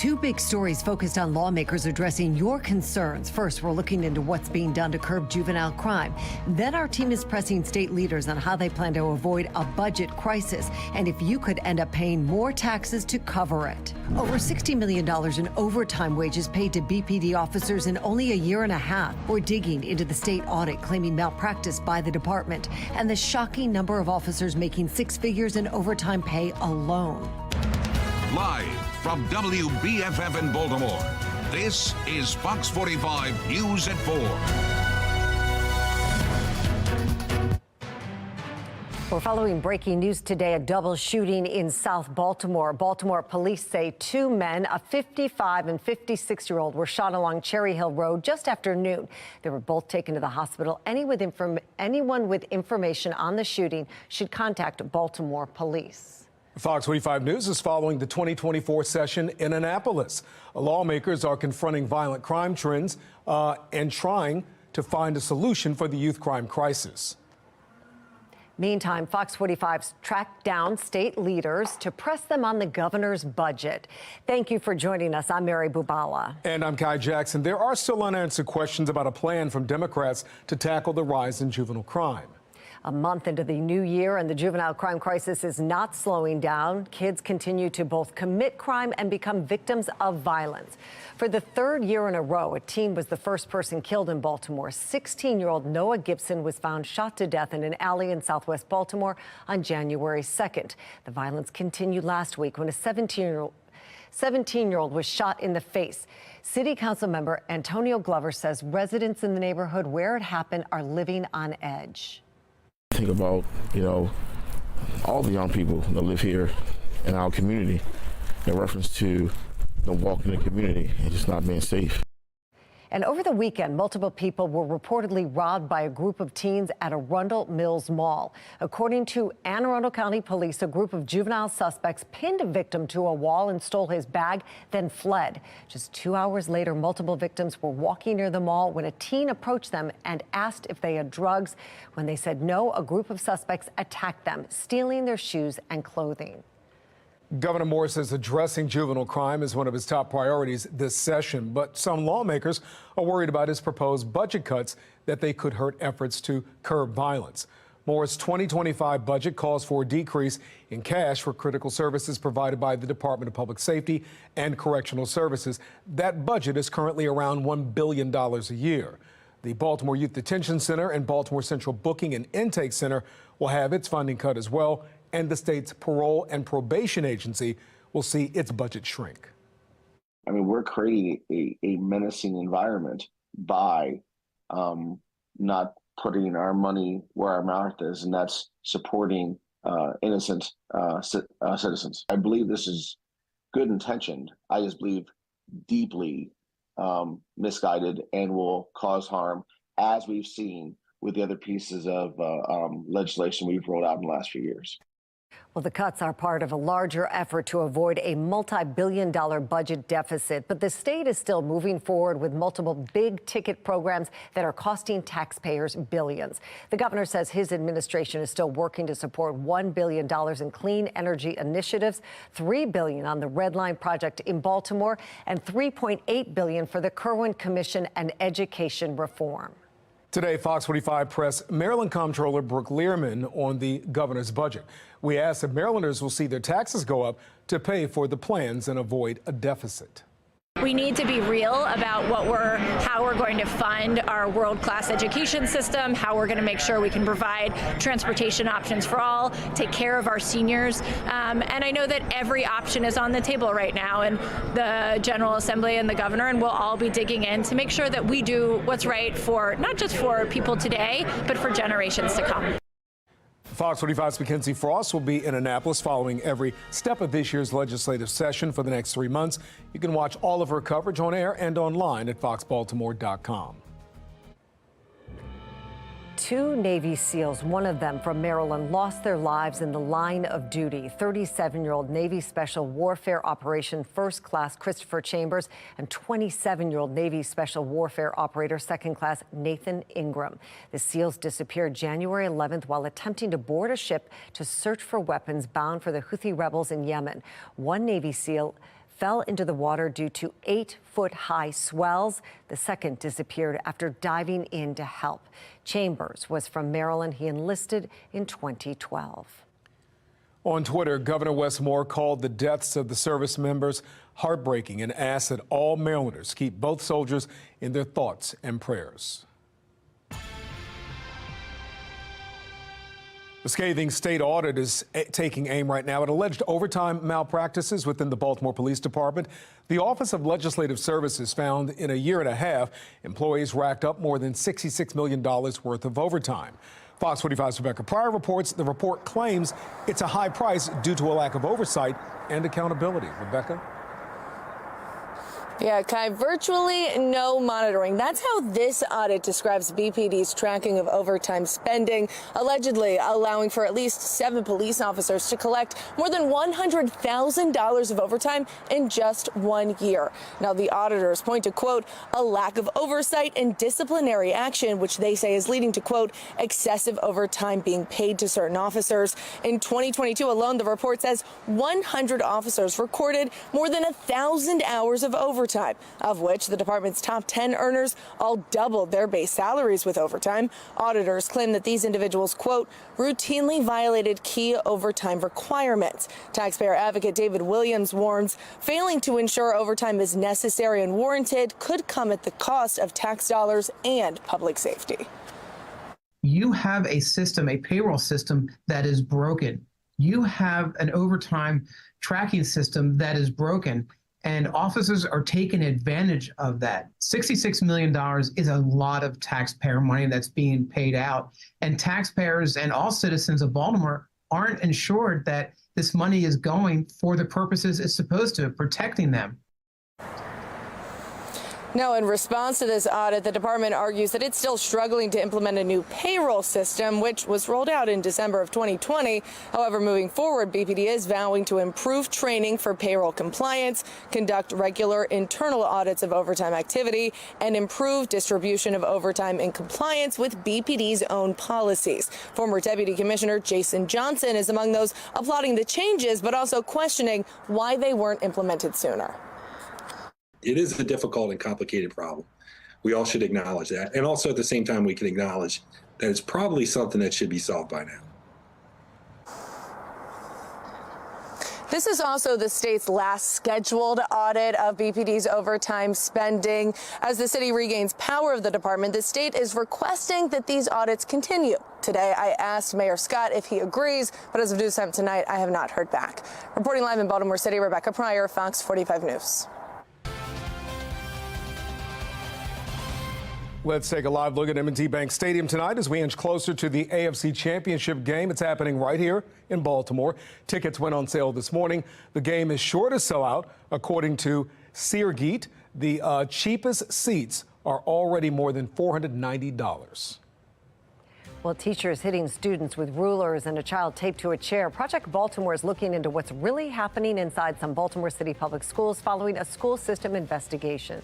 Two big stories focused on lawmakers addressing your concerns. First, we're looking into what's being done to curb juvenile crime. Then our team is pressing state leaders on how they plan to avoid a budget crisis and if you could end up paying more taxes to cover it. Over $60 million in overtime wages paid to BPD officers in only a year and a half. We're digging into the state audit claiming malpractice by the department and the shocking number of officers making six figures in overtime pay alone. Live from WBFF in Baltimore, this is Fox 45 News at 4. We're following breaking news today, a double shooting in South Baltimore. Baltimore police say two men, a 55 and 56-year-old, were shot along Cherry Hill Road just after noon. They were both taken to the hospital. Anyone with information on the shooting should contact Baltimore police. Fox 45 News is following the 2024 session in Annapolis. Lawmakers are confronting violent crime trends and trying to find a solution for the youth crime crisis. Meantime, Fox 45's tracked down state leaders to press them on the governor's budget. Thank you for joining us. I'm Mary Bubala. And I'm Kai Jackson. There are still unanswered questions about a plan from Democrats to tackle the rise in juvenile crime. A month into the new year, and the juvenile crime crisis is not slowing down. Kids continue to both commit crime and become victims of violence. For the third year in a row, a teen was the first person killed in Baltimore. 16-year-old Noah Gibson was found shot to death in an alley in southwest Baltimore on January 2nd. The violence continued last week when a 17-year-old was shot in the face. City Council member Antonio Glover says residents in the neighborhood where it happened are living on edge. Think about, all the young people that live here in our community in reference to walking in the community and just not being safe. And over the weekend, multiple people were reportedly robbed by a group of teens at Arundel Mills Mall. According to Anne Arundel County Police, a group of juvenile suspects pinned a victim to a wall and stole his bag, then fled. Just 2 hours later, multiple victims were walking near the mall when a teen approached them and asked if they had drugs. When they said no, a group of suspects attacked them, stealing their shoes and clothing. Governor Moore says addressing juvenile crime is one of his top priorities this session, but some lawmakers are worried about his proposed budget cuts that they could hurt efforts to curb violence. Moore's 2025 budget calls for a decrease in cash for critical services provided by the Department of Public Safety and Correctional Services. That budget is currently around $1 billion a year. The Baltimore Youth Detention Center and Baltimore Central Booking and Intake Center will have its funding cut as well, and the state's parole and probation agency will see its budget shrink. I mean, we're creating a menacing environment by not putting our money where our mouth is, and that's supporting innocent citizens. I believe this is good intentioned. I just believe deeply misguided and will cause harm, as we've seen with the other pieces of legislation we've rolled out in the last few years. Well, the cuts are part of a larger effort to avoid a multi-billion-dollar budget deficit, but the state is still moving forward with multiple big-ticket programs that are costing taxpayers billions. The governor says his administration is still working to support $1 billion in clean energy initiatives, $3 billion on the Red Line project in Baltimore, and $3.8 billion for the Kirwan Commission and education reform. Today, Fox 45 pressed Maryland Comptroller Brooke Learman on the governor's budget. We asked if Marylanders will see their taxes go up to pay for the plans and avoid a deficit. We need to be real about how we're going to fund our world-class education system, how we're going to make sure we can provide transportation options for all, take care of our seniors. And I know that every option is on the table right now, and the General Assembly and the governor and we'll all be digging in to make sure that we do what's right for not just for people today, but for generations to come. Fox 45's Mackenzie Frost will be in Annapolis following every step of this year's legislative session for the next 3 months. You can watch all of her coverage on air and online at foxbaltimore.com. Two Navy SEALs, one of them from Maryland, lost their lives in the line of duty. 37-year-old Navy Special Warfare Operation First Class Christopher Chambers and 27-year-old Navy Special Warfare Operator Second Class Nathan Ingram. The SEALs disappeared January 11th while attempting to board a ship to search for weapons bound for the Houthi rebels in Yemen. One Navy SEAL fell into the water due to 8-foot-high swells. The second disappeared after diving in to help. Chambers was from Maryland. He enlisted in 2012. On Twitter, Governor Wes Moore called the deaths of the service members heartbreaking and asked that all Marylanders keep both soldiers in their thoughts and prayers. The scathing state audit is taking aim right now at alleged overtime malpractices within the Baltimore Police Department. The Office of Legislative Services found in a year and a half, employees racked up more than $66 million worth of overtime. Fox 45's Rebecca Pryor reports the report claims it's a high price due to a lack of oversight and accountability. Rebecca? Yeah, Kai, virtually no monitoring. That's how this audit describes BPD's tracking of overtime spending, allegedly allowing for at least 7 police officers to collect more than $100,000 of overtime in just 1 year. Now, the auditors point to, quote, a lack of oversight and disciplinary action, which they say is leading to, quote, excessive overtime being paid to certain officers. In 2022 alone, the report says 100 officers recorded more than 1,000 hours of overtime, of which the department's top 10 earners all doubled their base salaries with overtime. Auditors claim that these individuals, quote, routinely violated key overtime requirements. Taxpayer advocate David Williams warns failing to ensure overtime is necessary and warranted could come at the cost of tax dollars and public safety. You have a system, a payroll system that is broken. You have an overtime tracking system that is broken. And officers are taking advantage of that. $66 million is a lot of taxpayer money that's being paid out. And taxpayers and all citizens of Baltimore aren't ensured that this money is going for the purposes it's supposed to, protecting them. Now, in response to this audit, the department argues that it's still struggling to implement a new payroll system, which was rolled out in December of 2020. However, moving forward, BPD is vowing to improve training for payroll compliance, conduct regular internal audits of overtime activity, and improve distribution of overtime in compliance with BPD's own policies. Former Deputy Commissioner Jason Johnson is among those applauding the changes, but also questioning why they weren't implemented sooner. It is a difficult and complicated problem. We all should acknowledge that. And also at the same time, we can acknowledge that it's probably something that should be solved by now. This is also the state's last scheduled audit of BPD's overtime spending. As the city regains power of the department, the state is requesting that these audits continue. Today, I asked Mayor Scott if he agrees, but as of news time tonight, I have not heard back. Reporting live in Baltimore City, Rebecca Pryor, Fox 45 News. Let's take a live look at M&T Bank Stadium tonight as we inch closer to the AFC Championship game. It's happening right here in Baltimore. Tickets went on sale this morning. The game is sure to sell out. According to Seargeet, the cheapest seats are already more than $490. Well, teachers hitting students with rulers and a child taped to a chair. Project Baltimore is looking into what's really happening inside some Baltimore City public schools following a school system investigation.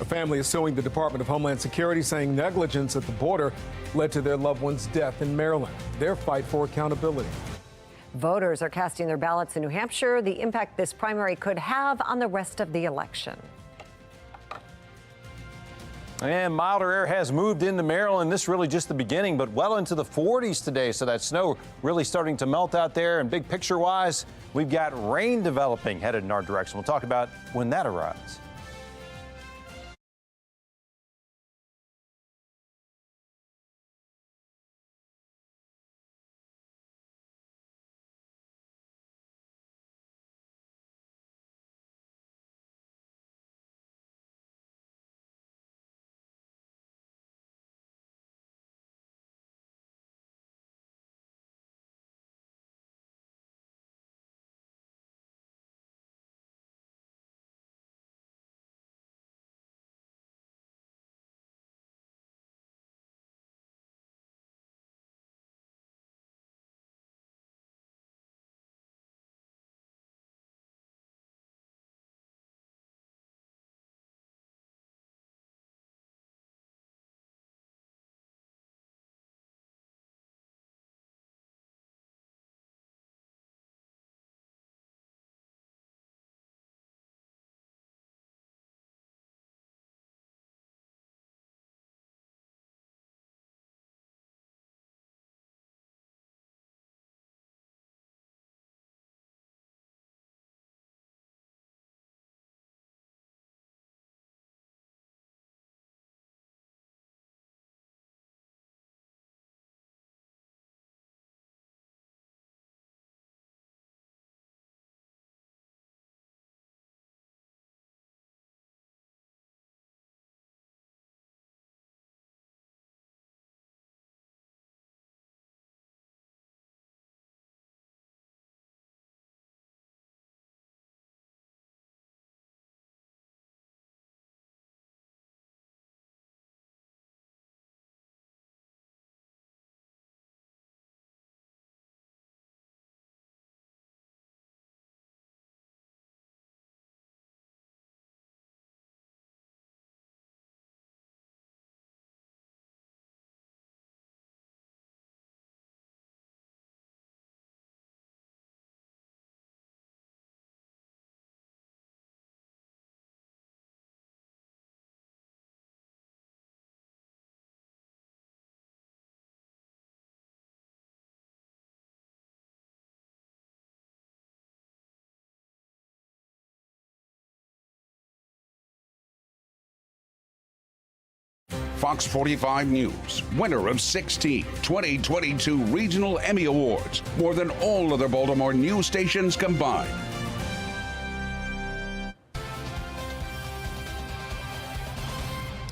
A family is suing the Department of Homeland Security, saying negligence at the border led to their loved one's death in Maryland. Their fight for accountability. Voters are casting their ballots in New Hampshire. The impact this primary could have on the rest of the election. And milder air has moved into Maryland. This is really just the beginning, but well into the 40s today. So that snow really starting to melt out there. And big picture wise, we've got rain developing headed in our direction. We'll talk about when that arrives. Fox 45 News, winner of 16 2022 Regional Emmy Awards, more than all other Baltimore news stations combined.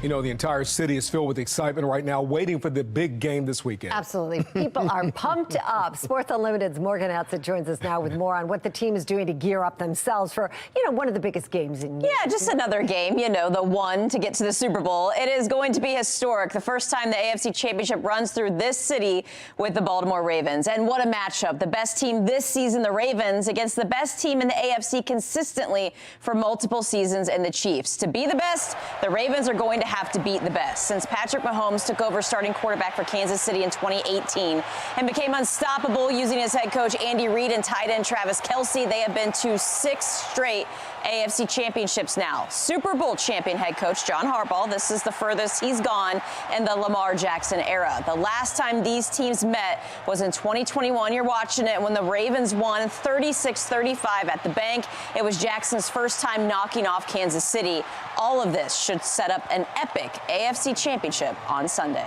You know, the entire city is filled with excitement right now, waiting for the big game this weekend. Absolutely. People are pumped up. Sports Unlimited's Morgan Outsett joins us now with more on what the team is doing to gear up themselves for, one of the biggest games in years. Yeah, just another game, the one to get to the Super Bowl. It is going to be historic. The first time the AFC Championship runs through this city with the Baltimore Ravens. And what a matchup. The best team this season, the Ravens, against the best team in the AFC consistently for multiple seasons in the Chiefs. To be the best, the Ravens are going to have to beat the best. Since Patrick Mahomes took over starting quarterback for Kansas City in 2018 and became unstoppable using his head coach Andy Reid and tight end Travis Kelce, they have been to 6 straight AFC championships now. Super Bowl champion head coach John Harbaugh, this is the furthest he's gone in the Lamar Jackson era. The last time these teams met was in 2021. You're watching it when the Ravens won 36-35 at the bank. It was Jackson's first time knocking off Kansas City. All of this should set up an epic AFC championship on Sunday.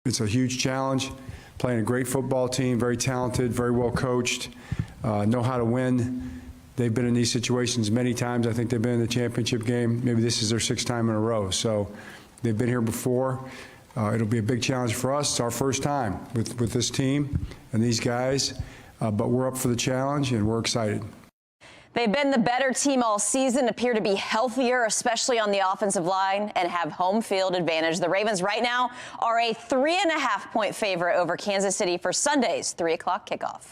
It's a huge challenge, playing a great football team, very talented, very well coached, know how to win. They've been in these situations many times. I think they've been in the championship game. Maybe this is their 6th time in a row. So they've been here before. It'll be a big challenge for us. It's our first time with this team and these guys, but we're up for the challenge and we're excited. They've been the better team all season, appear to be healthier, especially on the offensive line, and have home field advantage. The Ravens right now are a 3.5-point favorite over Kansas City for Sunday's 3 o'clock kickoff.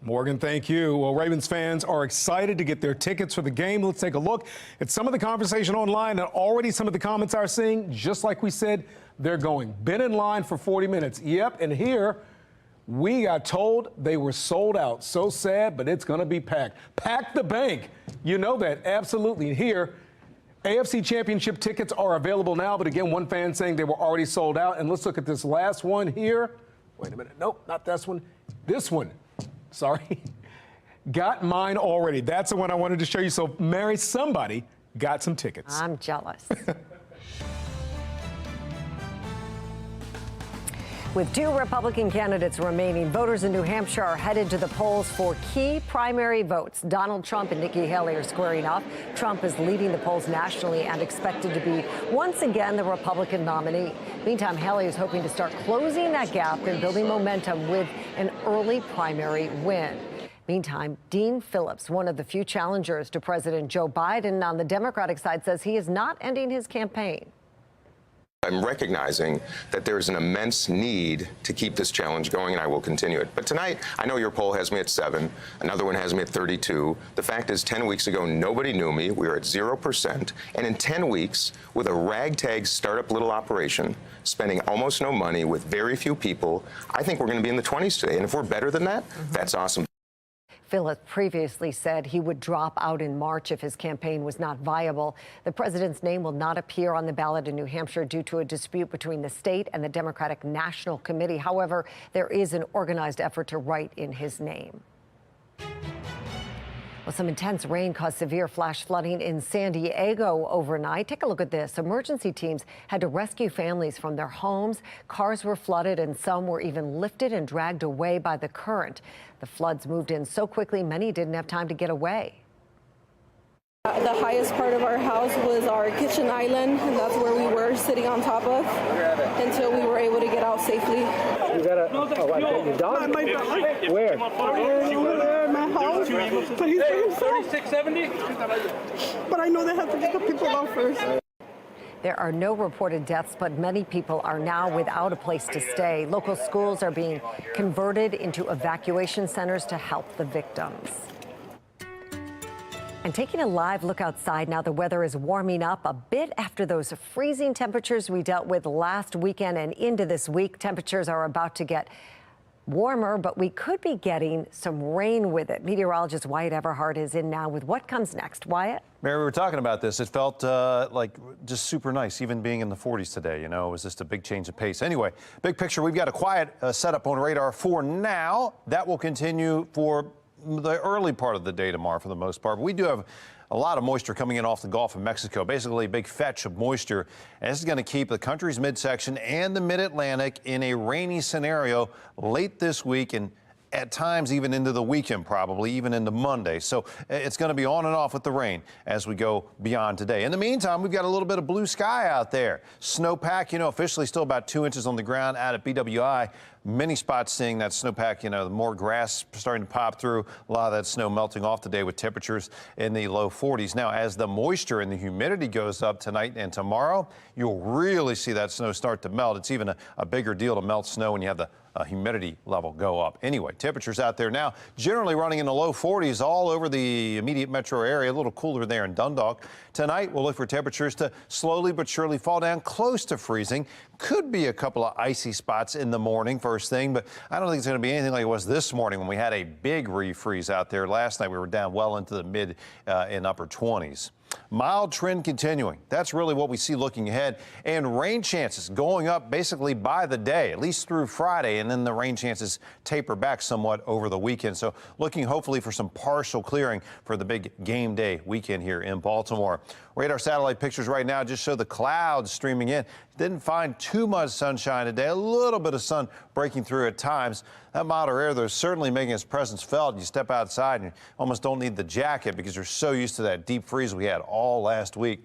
Morgan, thank you. Well, Ravens fans are excited to get their tickets for the game. Let's take a look at some of the conversation online and already some of the comments are seeing. Just like we said, they're going. Been in line for 40 minutes. Yep, and here we got told they were sold out. So sad, but it's going to be packed. Pack the bank. You know that. Absolutely. Here, AFC Championship tickets are available now. But again, one fan saying they were already sold out. And let's look at this last one here. Wait a minute. Nope, not this one. This one. Sorry. Got mine already. That's the one I wanted to show you. So, Mary, somebody got some tickets. I'm jealous. With 2 Republican candidates remaining, voters in New Hampshire are headed to the polls for key primary votes. Donald Trump and Nikki Haley are squaring off. Trump is leading the polls nationally and expected to be once again the Republican nominee. Meantime, Haley is hoping to start closing that gap and building momentum with an early primary win. Meantime, Dean Phillips, one of the few challengers to President Joe Biden on the Democratic side, says he is not ending his campaign. I'm recognizing that there's an immense need to keep this challenge going, and I will continue it. But tonight, I know your poll has me at 7. Another one has me at 32. The fact is, 10 weeks ago, nobody knew me. We were at 0%. And in 10 weeks, with a ragtag startup little operation, spending almost no money with very few people, I think we're going to be in the 20s today. And if we're better than that, that's awesome. Phillips previously said he would drop out in March if his campaign was not viable. The president's name will not appear on the ballot in New Hampshire due to a dispute between the state and the Democratic National Committee. However, there is an organized effort to write in his name. Well, some intense rain caused severe flash flooding in San Diego overnight. Take a look at this. Emergency teams had to rescue families from their homes. Cars were flooded and some were even lifted and dragged away by the current. The floods moved in so quickly, many didn't have time to get away. The highest part of our house was our kitchen island, and that's where we were sitting on top of until we were able to get out safely. You got your dog? My dog. Where? In my house. But he's by himself. 3670? But I know they have to get the people out first. There are no reported deaths, but many people are now without a place to stay. Local schools are being converted into evacuation centers to help the victims. And taking a live look outside now, the weather is warming up a bit after those freezing temperatures we dealt with last weekend and into this week. Temperatures are about to get warmer, but we could be getting some rain with it. Meteorologist Wyatt Everhart is in now with what comes next. Wyatt? Mary, we were talking about this. It felt like just super nice, even being in the 40s today. You know, it was just a big change of pace. Anyway, big picture, we've got a quiet setup on radar for now. That will continue for the early part of the day tomorrow for the most part. But we do have a lot of moisture coming in off the Gulf of Mexico, basically a big fetch of moisture. And this is going to keep the country's midsection and the mid-Atlantic in a rainy scenario late this week and at times even into the weekend, probably even into Monday. So it's going to be on and off with the rain as we go beyond today. In the meantime, we've got a little bit of blue sky out there. Snowpack, officially still about 2 inches on the ground out at BWI. Many spots seeing that snowpack, the more grass starting to pop through. A lot of that snow melting off today with temperatures in the low 40s. Now, as the moisture and the humidity goes up tonight and tomorrow, you'll really see that snow start to melt. It's even a bigger deal to melt snow when you have the humidity level go up. Anyway, temperatures out there now generally running in the low 40s all over the immediate metro area, a little cooler there in Dundalk. Tonight, we'll look for temperatures to slowly but surely fall down close to freezing. Could be a couple of icy spots in the morning first thing, but I don't think it's going to be anything like it was this morning when we had a big refreeze out there. Last night, we were down well into the mid and upper 20s. Mild trend continuing. That's really what we see looking ahead. And rain chances going up basically by the day, at least through Friday. And then the rain chances taper back somewhat over the weekend. So looking hopefully for some partial clearing for the big game day weekend here in Baltimore. Radar satellite pictures right now just show the clouds streaming in. Didn't find too much sunshine today. A little bit of sun breaking through at times. That milder air, though, is certainly making its presence felt. You step outside and you almost don't need the jacket because you're so used to that deep freeze we had all last week.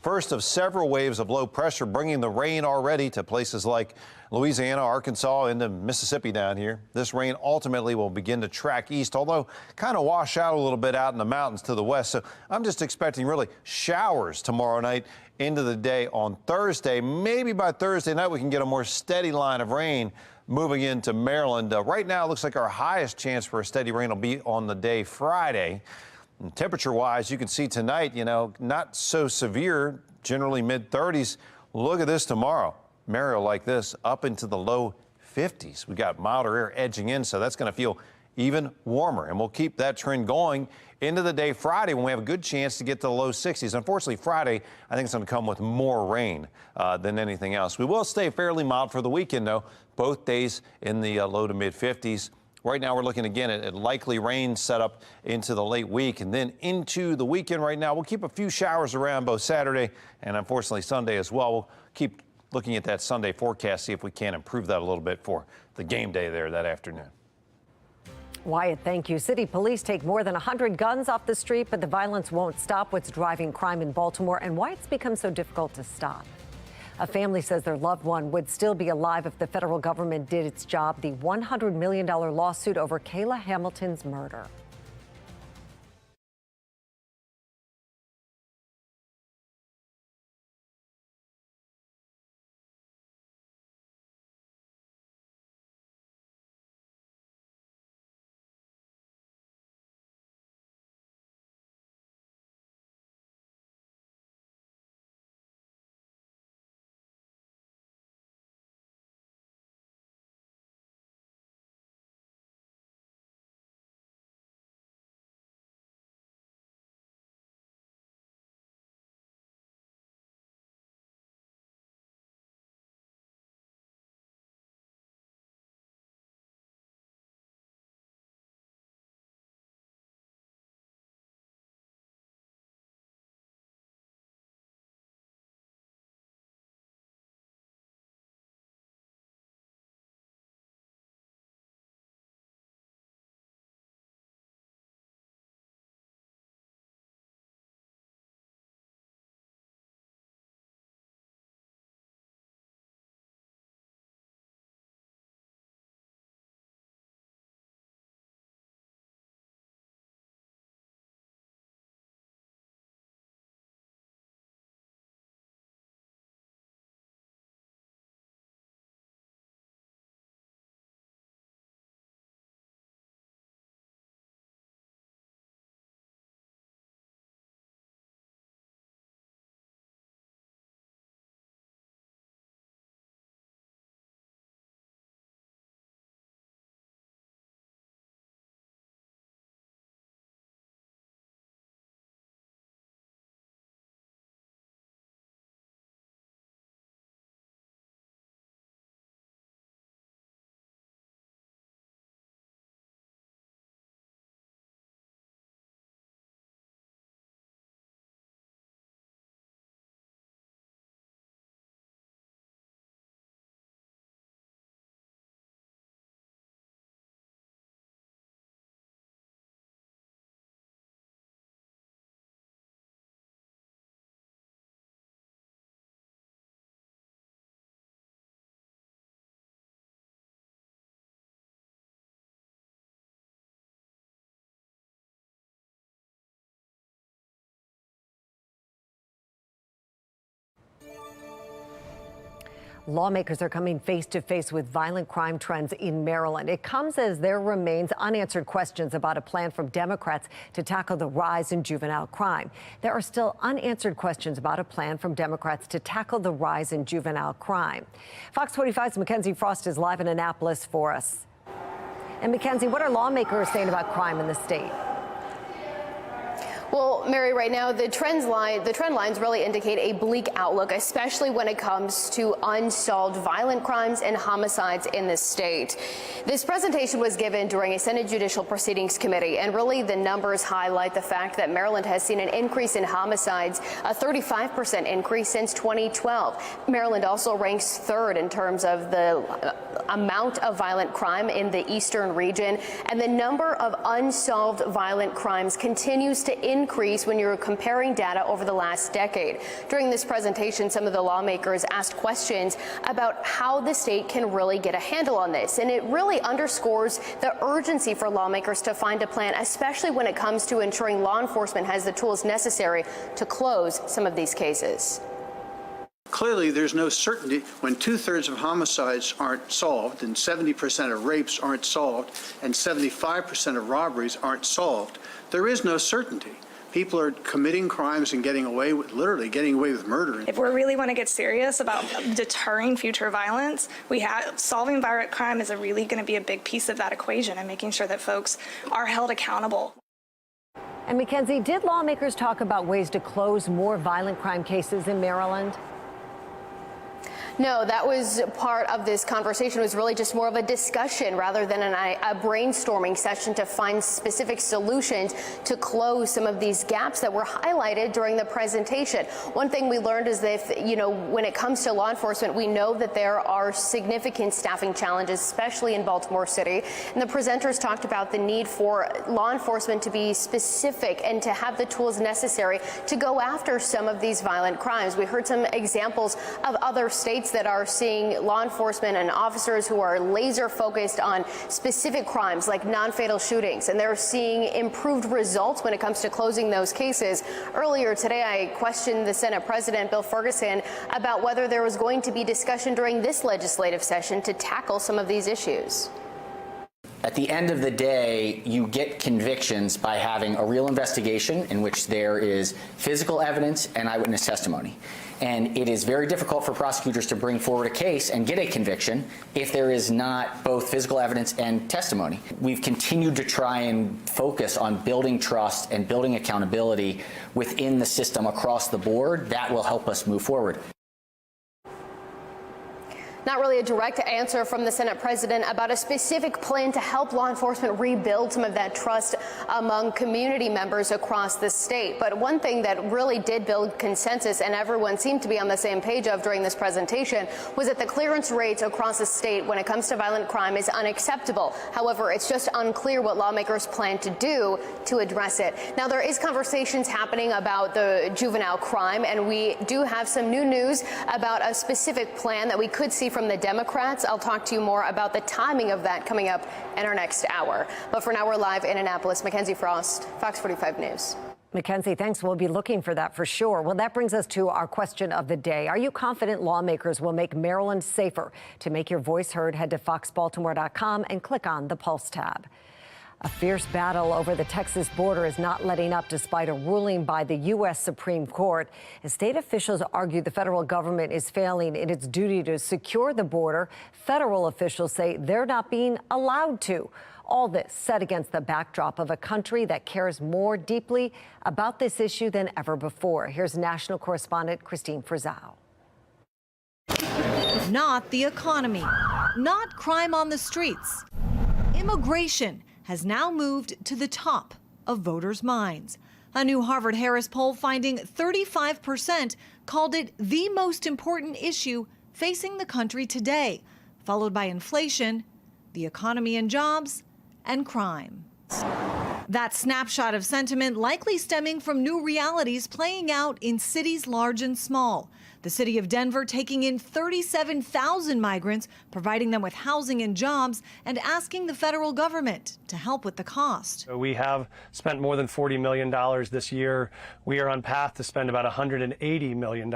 First of several waves of low pressure bringing the rain already to places like Louisiana, Arkansas, into Mississippi down here. This rain ultimately will begin to track east, although kind of wash out a little bit out in the mountains to the west. So I'm just expecting really showers tomorrow night into the day on Thursday. Maybe by Thursday night we can get a more steady line of rain moving into Maryland. Right now it looks like our highest chance for a steady rain will be on the day Friday. Temperature-wise, you can see tonight, not so severe, generally mid-30s. Look at this tomorrow. Mario like this, up into the low 50s. We got milder air edging in, so that's going to feel even warmer. And we'll keep that trend going into the day Friday when we have a good chance to get to the low 60s. Unfortunately, Friday, I think it's going to come with more rain than anything else. We will stay fairly mild for the weekend, though. Both days in the low to mid 50s. Right now, we're looking again at likely rain setup into the late week and then into the weekend right now. We'll keep a few showers around both Saturday and unfortunately Sunday as well. We'll keep looking at that Sunday forecast, see if we can improve that a little bit for the game day there that afternoon. Wyatt, thank you. City police take more than 100 guns off the street, but the violence won't stop. What's driving crime in Baltimore and why it's become so difficult to stop. A family says their loved one would still be alive if the federal government did its job. The $100 million lawsuit over Kayla Hamilton's murder. Lawmakers are coming face to face with violent crime trends in Maryland. It comes as there remains unanswered questions about a plan from Democrats to tackle the rise in juvenile crime. There are still unanswered questions about a plan from Democrats to tackle the rise in juvenile crime. Fox 45's Mackenzie Frost is live in Annapolis for us. And Mackenzie, what are lawmakers saying about crime in the state? Well, Mary, right now, the trend lines really indicate a bleak outlook, especially when it comes to unsolved violent crimes and homicides in the state. This presentation was given during a Senate Judicial Proceedings Committee, and really the numbers highlight the fact that Maryland has seen an increase in homicides, a 35% increase since 2012. Maryland also ranks third in terms of the amount of violent crime in the eastern region, and the number of unsolved violent crimes continues to increase when you're comparing data over the last decade. During this presentation, some of the lawmakers asked questions about how the state can really get a handle on this, and it really underscores the urgency for lawmakers to find a plan, especially when it comes to ensuring law enforcement has the tools necessary to close some of these cases. Clearly, there's no certainty when 2/3 of homicides aren't solved and 70% of rapes aren't solved and 75% of robberies aren't solved. There is no certainty. People are committing crimes and literally getting away with murder. If we really want to get serious about deterring future violence, solving violent crime is really going to be a big piece of that equation, and making sure that folks are held accountable. And Mackenzie, did lawmakers talk about ways to close more violent crime cases in Maryland? No, that was part of this conversation. It was really just more of a discussion rather than a brainstorming session to find specific solutions to close some of these gaps that were highlighted during the presentation. One thing we learned is that, when it comes to law enforcement, we know that there are significant staffing challenges, especially in Baltimore City. And the presenters talked about the need for law enforcement to be specific and to have the tools necessary to go after some of these violent crimes. We heard some examples of other states that are seeing law enforcement and officers who are laser focused on specific crimes like non-fatal shootings, and they're seeing improved results when it comes to closing those cases. Earlier today, I questioned the Senate President, Bill Ferguson, about whether there was going to be discussion during this legislative session to tackle some of these issues. At the end of the day, you get convictions by having a real investigation in which there is physical evidence and eyewitness testimony. And it is very difficult for prosecutors to bring forward a case and get a conviction if there is not both physical evidence and testimony. We've continued to try and focus on building trust and building accountability within the system across the board. That will help us move forward. Not really a direct answer from the Senate President about a specific plan to help law enforcement rebuild some of that trust among community members across the state. But one thing that really did build consensus, and everyone seemed to be on the same page of during this presentation, was that the clearance rates across the state when it comes to violent crime is unacceptable. However, it's just unclear what lawmakers plan to do to address it. Now, there is conversations happening about the juvenile crime, and we do have some new news about a specific plan that we could see from the Democrats. I'll talk to you more about the timing of that coming up in our next hour. But for now, we're live in Annapolis. Mackenzie Frost, Fox 45 News. Mackenzie, thanks. We'll be looking for that for sure. Well, that brings us to our question of the day. Are you confident lawmakers will make Maryland safer? To make your voice heard, head to foxbaltimore.com and click on the Pulse tab. A fierce battle over the Texas border is not letting up despite a ruling by the U.S. Supreme Court. As state officials argue the federal government is failing in its duty to secure the border, federal officials say they're not being allowed to. All this set against the backdrop of a country that cares more deeply about this issue than ever before. Here's national correspondent Christine Frizzao. Not the economy, not crime on the streets. Immigration has now moved to the top of voters' minds. A new Harvard-Harris poll finding 35% called it the most important issue facing the country today, followed by inflation, the economy and jobs, and crime. That snapshot of sentiment likely stemming from new realities playing out in cities large and small. The city of Denver taking in 37,000 migrants, providing them with housing and jobs, and asking the federal government to help with the cost. We have spent more than $40 million this year. We are on path to spend about $180 million in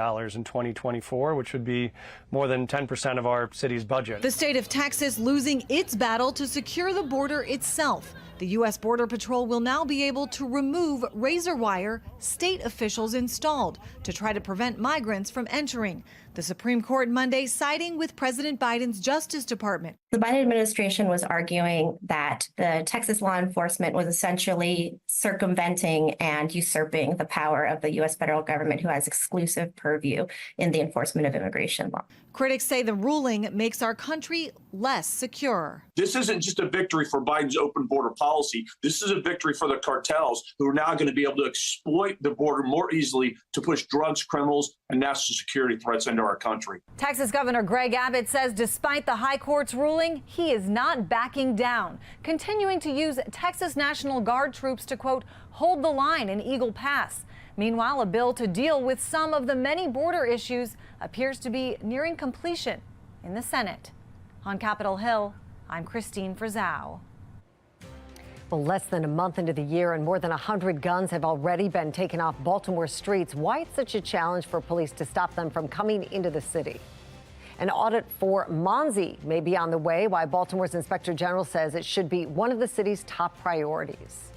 2024, which would be more than 10% of our city's budget. The state of Texas losing its battle to secure the border itself. The U.S. Border Patrol will now be able to remove razor wire state officials installed to try to prevent migrants from entering. The Supreme Court Monday siding with President Biden's Justice Department. The Biden administration was arguing that the Texas law enforcement was essentially circumventing and usurping the power of the U.S. federal government, who has exclusive purview in the enforcement of immigration law. Critics say the ruling makes our country less secure. This isn't just a victory for Biden's open border policy. This is a victory for the cartels, who are now going to be able to exploit the border more easily to push drugs, criminals, and national security threats into our country. Texas Governor Greg Abbott says despite the high court's ruling, he is not backing down, continuing to use Texas National Guard troops to, quote, hold the line in Eagle Pass. Meanwhile, a bill to deal with some of the many border issues appears to be nearing completion in the Senate. On Capitol Hill, I'm Christine Frizzau. Well, less than a month into the year and more than 100 guns have already been taken off Baltimore streets. Why it's such a challenge for police to stop them from coming into the city? An audit for Monzi may be on the way, why Baltimore's Inspector General says it should be one of the city's top priorities.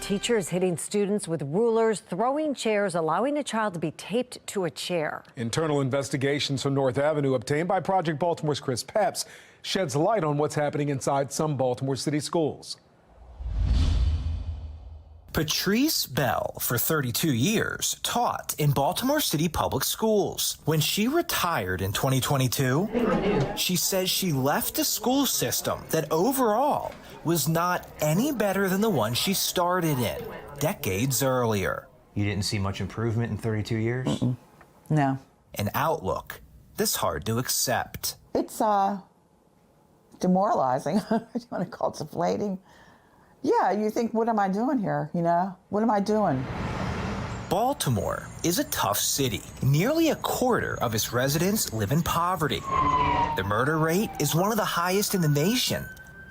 Teachers hitting students with rulers, throwing chairs, allowing a child to be taped to a chair. Internal investigations from North Avenue obtained by Project Baltimore's Chris Pepps sheds light on what's happening inside some Baltimore City schools. Patrice Bell, for 32 years, taught in Baltimore City public schools. When she retired in 2022, she says she left a school system that overall was not any better than the one she started in decades earlier. You didn't see much improvement in 32 years? No. An outlook that's hard to accept. It's demoralizing. Do you want to call it deflating? Yeah, you think, what am I doing here? You know, what am I doing? Baltimore is a tough city. Nearly a quarter of its residents live in poverty. The murder rate is one of the highest in the nation,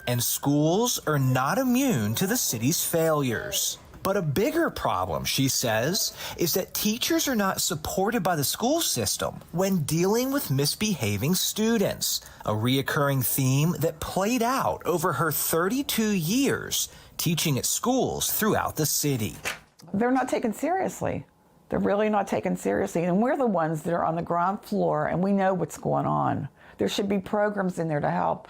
and schools are not immune to the city's failures. But a bigger problem, she says, is that teachers are not supported by the school system when dealing with misbehaving students, a reoccurring theme that played out over her 32 years teaching at schools throughout the city. They're not taken seriously. They're really not taken seriously. And we're the ones that are on the ground floor and we know what's going on. There should be programs in there to help,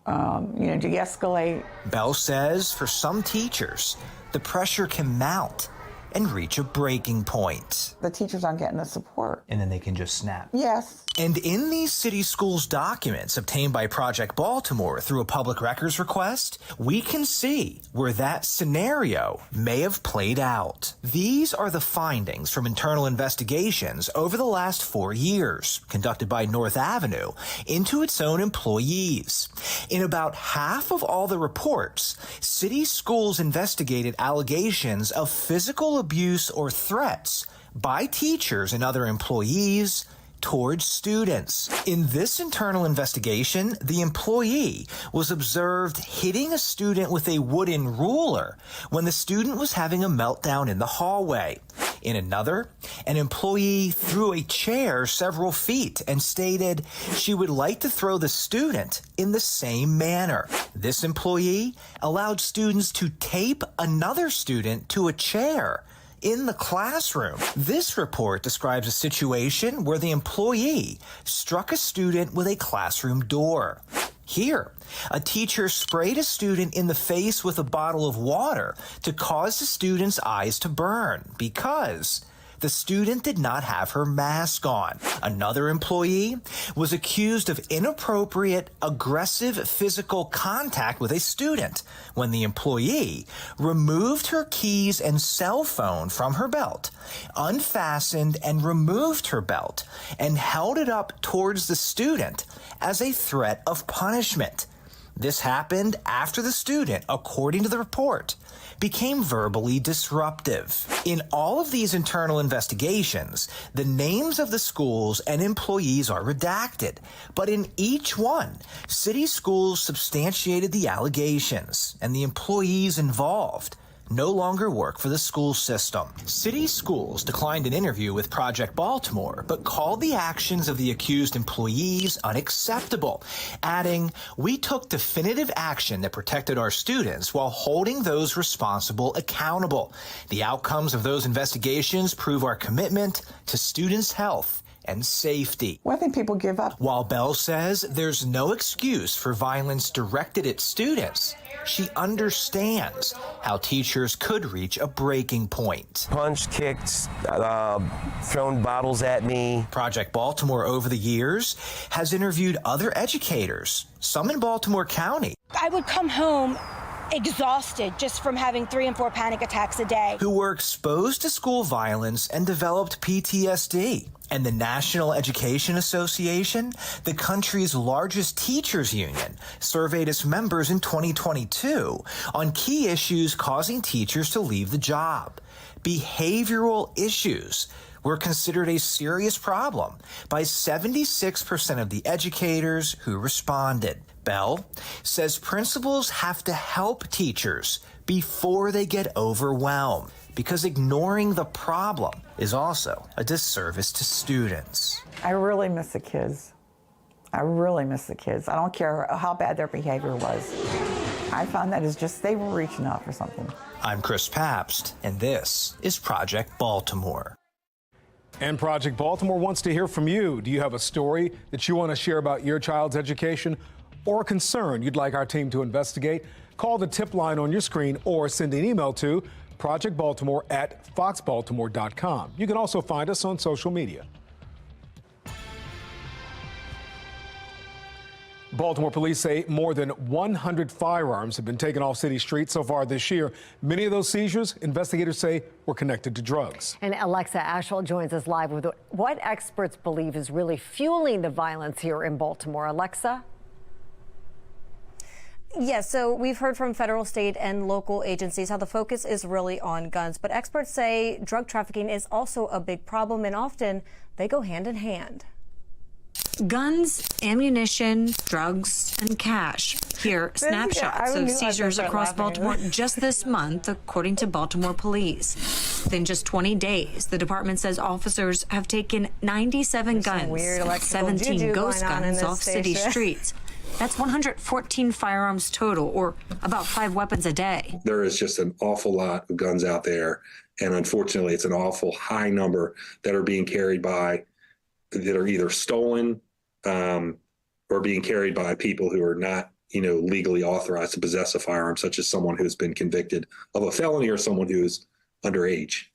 de-escalate. Bell says for some teachers, the pressure can mount and reach a breaking point. The teachers aren't getting the support. And then they can just snap. Yes. And in these city schools documents obtained by Project Baltimore through a public records request, we can see where that scenario may have played out. These are the findings from internal investigations over the last 4 years, conducted by North Avenue, into its own employees. In about half of all the reports, city schools investigated allegations of physical abuse or threats by teachers and other employees towards students. In this internal investigation, the employee was observed hitting a student with a wooden ruler when the student was having a meltdown in the hallway. In another, an employee threw a chair several feet and stated she would like to throw the student in the same manner. This employee allowed students to tape another student to a chair in the classroom. This report describes a situation where the employee struck a student with a classroom door. Here, a teacher sprayed a student in the face with a bottle of water to cause the student's eyes to burn because the student did not have her mask on. Another employee was accused of inappropriate, aggressive physical contact with a student when the employee removed her keys and cell phone from her belt, unfastened and removed her belt, and held it up towards the student as a threat of punishment. This happened after the student, according to the report, became verbally disruptive. In all of these internal investigations, the names of the schools and employees are redacted, but in each one, city schools substantiated the allegations, and the employees involved no longer work for the school system. City schools declined an interview with Project Baltimore, but called the actions of the accused employees unacceptable, adding, "We took definitive action that protected our students while holding those responsible accountable. The outcomes of those investigations prove our commitment to students' health and safety." Well, I think people give up. While Bell says there's no excuse for violence directed at students, she understands how teachers could reach a breaking point. Punched, kicked, thrown bottles at me. Project Baltimore over the years has interviewed other educators, some in Baltimore County. I would come home exhausted just from having 3 and 4 panic attacks a day. Who were exposed to school violence and developed PTSD. And the National Education Association, the country's largest teachers union, surveyed its members in 2022 on key issues causing teachers to leave the job. Behavioral issues were considered a serious problem by 76% of the educators who responded. Bell says principals have to help teachers before they get overwhelmed, because ignoring the problem is also a disservice to students. I really miss the kids. I really miss the kids. I don't care how bad their behavior was. I found that it's just they were reaching out for something. I'm Chris Pabst, and this is Project Baltimore. And Project Baltimore wants to hear from you. Do you have a story that you want to share about your child's education or a concern you'd like our team to investigate? Call the tip line on your screen or send an email to projectbaltimore@foxbaltimore.com. You can also find us on social media. Baltimore police say more than 100 firearms have been taken off city streets so far this year. Many of those seizures, investigators say, were connected to drugs. And Alexa Ashwell joins us live with what experts believe is really fueling the violence here in Baltimore. Alexa? Yes, so we've heard from federal, state, and local agencies how the focus is really on guns. But experts say drug trafficking is also a big problem, and often they go hand in hand. Guns, ammunition, drugs, and cash. Here, snapshots of seizures across Baltimore just this month, according to Baltimore police. Within just 20 days, the department says officers have taken 97 guns, 17 ghost guns off city streets. That's 114 firearms total, or about 5 weapons a day. There is just an awful lot of guns out there, and unfortunately, it's an awful high number that are being carried by, that are either stolen or being carried by people who are not, legally authorized to possess a firearm, such as someone who's been convicted of a felony or someone who's underage.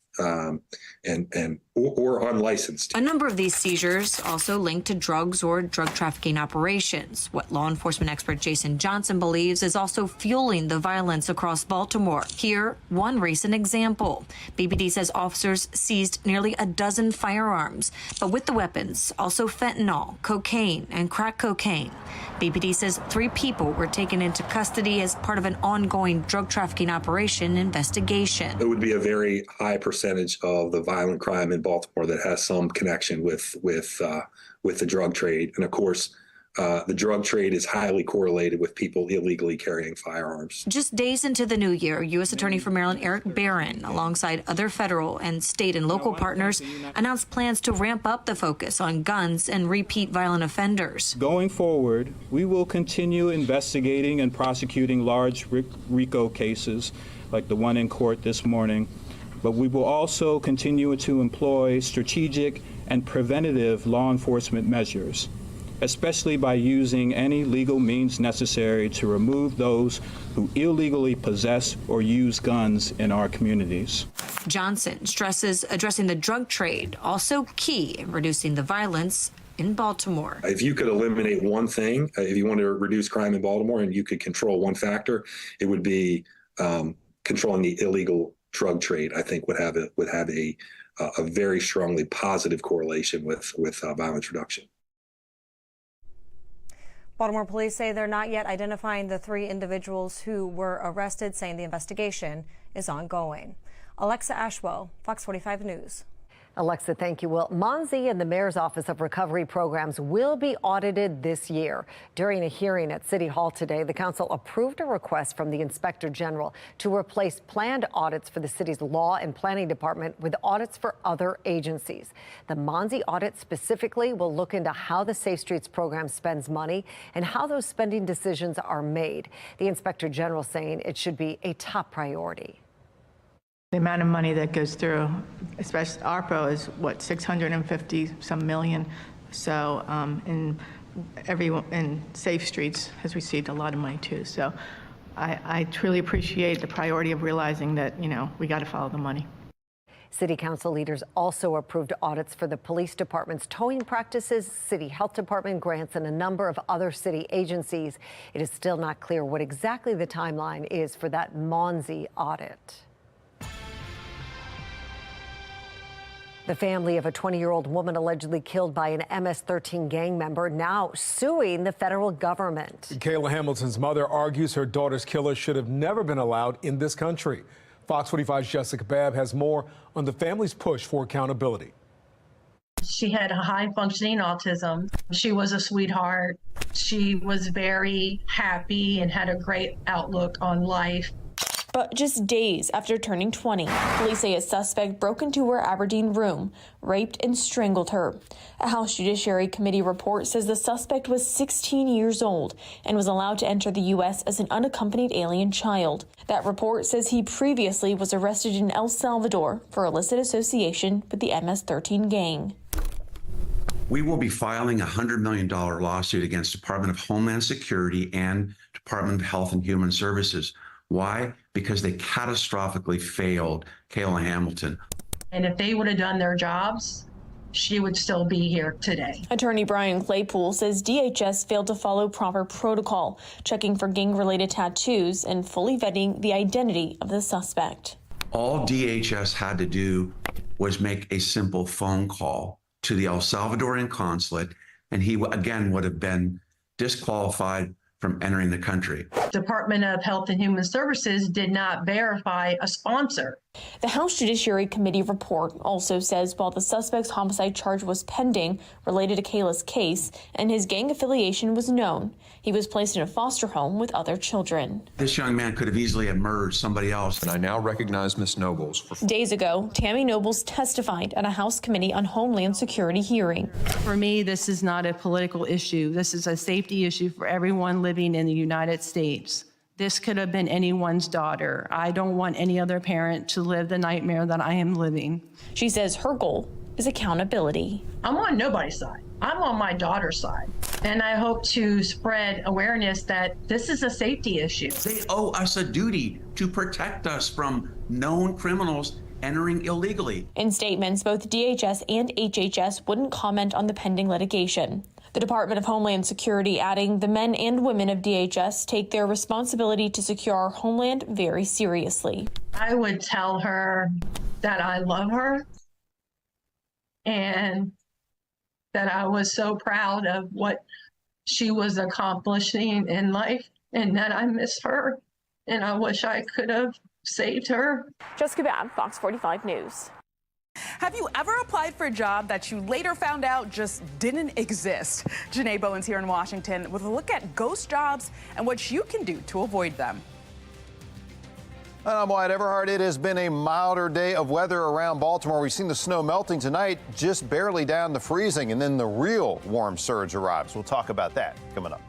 Or unlicensed. A number of these seizures also linked to drugs or drug trafficking operations. What law enforcement expert Jason Johnson believes is also fueling the violence across Baltimore. Here, one recent example. BPD says officers seized nearly a dozen firearms, but with the weapons, also fentanyl, cocaine, and crack cocaine. BPD says 3 people were taken into custody as part of an ongoing drug trafficking operation investigation. It would be a very high percentage of the violent crime in Baltimore that has some connection with the drug trade. And of course, the drug trade is highly correlated with people illegally carrying firearms. Just days into the new year, U.S. Attorney for Maryland Eric Barron, alongside other federal and state and local partners, announced plans to ramp up the focus on guns and repeat violent offenders. Going forward, we will continue investigating and prosecuting large RICO cases like the one in court this morning, but we will also continue to employ strategic and preventative law enforcement measures, especially by using any legal means necessary to remove those who illegally possess or use guns in our communities. Johnson stresses addressing the drug trade, also key in reducing the violence in Baltimore. If you could eliminate one thing, if you want to reduce crime in Baltimore and you could control one factor, it would be controlling the illegal drug trade. I think would have a very strongly positive correlation with violence reduction. Baltimore police say they're not yet identifying the 3 individuals who were arrested, saying the investigation is ongoing. Alexa Ashwell, Fox 45 News. Alexa, thank you. Well, Monzi and the Mayor's Office of Recovery Programs will be audited this year. During a hearing at City Hall today, the council approved a request from the Inspector General to replace planned audits for the city's Law and Planning Department with audits for other agencies. The Monzi audit specifically will look into how the Safe Streets program spends money and how those spending decisions are made. The Inspector General saying it should be a top priority. The amount of money that goes through, especially ARPA, is what, 650 some million. So, in Safe Streets has received a lot of money too. So, I truly appreciate the priority of realizing that we got to follow the money. City council leaders also approved audits for the police department's towing practices, city health department grants, and a number of other city agencies. It is still not clear what exactly the timeline is for that Monzi audit. The family of a 20-year-old woman allegedly killed by an MS-13 gang member now suing the federal government. Kayla Hamilton's mother argues her daughter's killer should have never been allowed in this country. Fox 45's Jessica Babb has more on the family's push for accountability. She had a high-functioning autism. She was a sweetheart. She was very happy and had a great outlook on life. But just days after turning 20, police say a suspect broke into her Aberdeen room, raped and strangled her. A House Judiciary Committee report says the suspect was 16 years old and was allowed to enter the U.S. as an unaccompanied alien child. That report says he previously was arrested in El Salvador for illicit association with the MS-13 gang. We will be filing a $100 million lawsuit against Department of Homeland Security and Department of Health and Human Services. Why? Because they catastrophically failed Kayla Hamilton. And if they would have done their jobs, she would still be here today. Attorney Brian Claypool says DHS failed to follow proper protocol, checking for gang-related tattoos and fully vetting the identity of the suspect. All DHS had to do was make a simple phone call to the El Salvadorian consulate, and he, again, would have been disqualified from entering the country. Department of Health and Human Services did not verify a sponsor. The House Judiciary Committee report also says while the suspect's homicide charge was pending related to Kayla's case and his gang affiliation was known, he was placed in a foster home with other children. This young man could have easily emerged somebody else. And I now recognize Ms. Nobles. Days ago, Tammy Nobles testified at a House Committee on Homeland Security hearing. For me, this is not a political issue. This is a safety issue for everyone living in the United States. This could have been anyone's daughter. I don't want any other parent to live the nightmare that I am living. She says her goal is accountability. I'm on nobody's side. I'm on my daughter's side. And I hope to spread awareness that this is a safety issue. They owe us a duty to protect us from known criminals entering illegally. In statements, both DHS and HHS wouldn't comment on the pending litigation. The Department of Homeland Security adding the men and women of DHS take their responsibility to secure our homeland very seriously. I would tell her that I love her and that I was so proud of what she was accomplishing in life and that I miss her and I wish I could have saved her. Jessica Babb, Fox 45 News. Have you ever applied for a job that you later found out just didn't exist? Janae Bowen's here in Washington with a look at ghost jobs and what you can do to avoid them. And I'm Wyatt Everhart. It has been a milder day of weather around Baltimore. We've seen the snow melting tonight, just barely down to freezing, and then the real warm surge arrives. We'll talk about that coming up.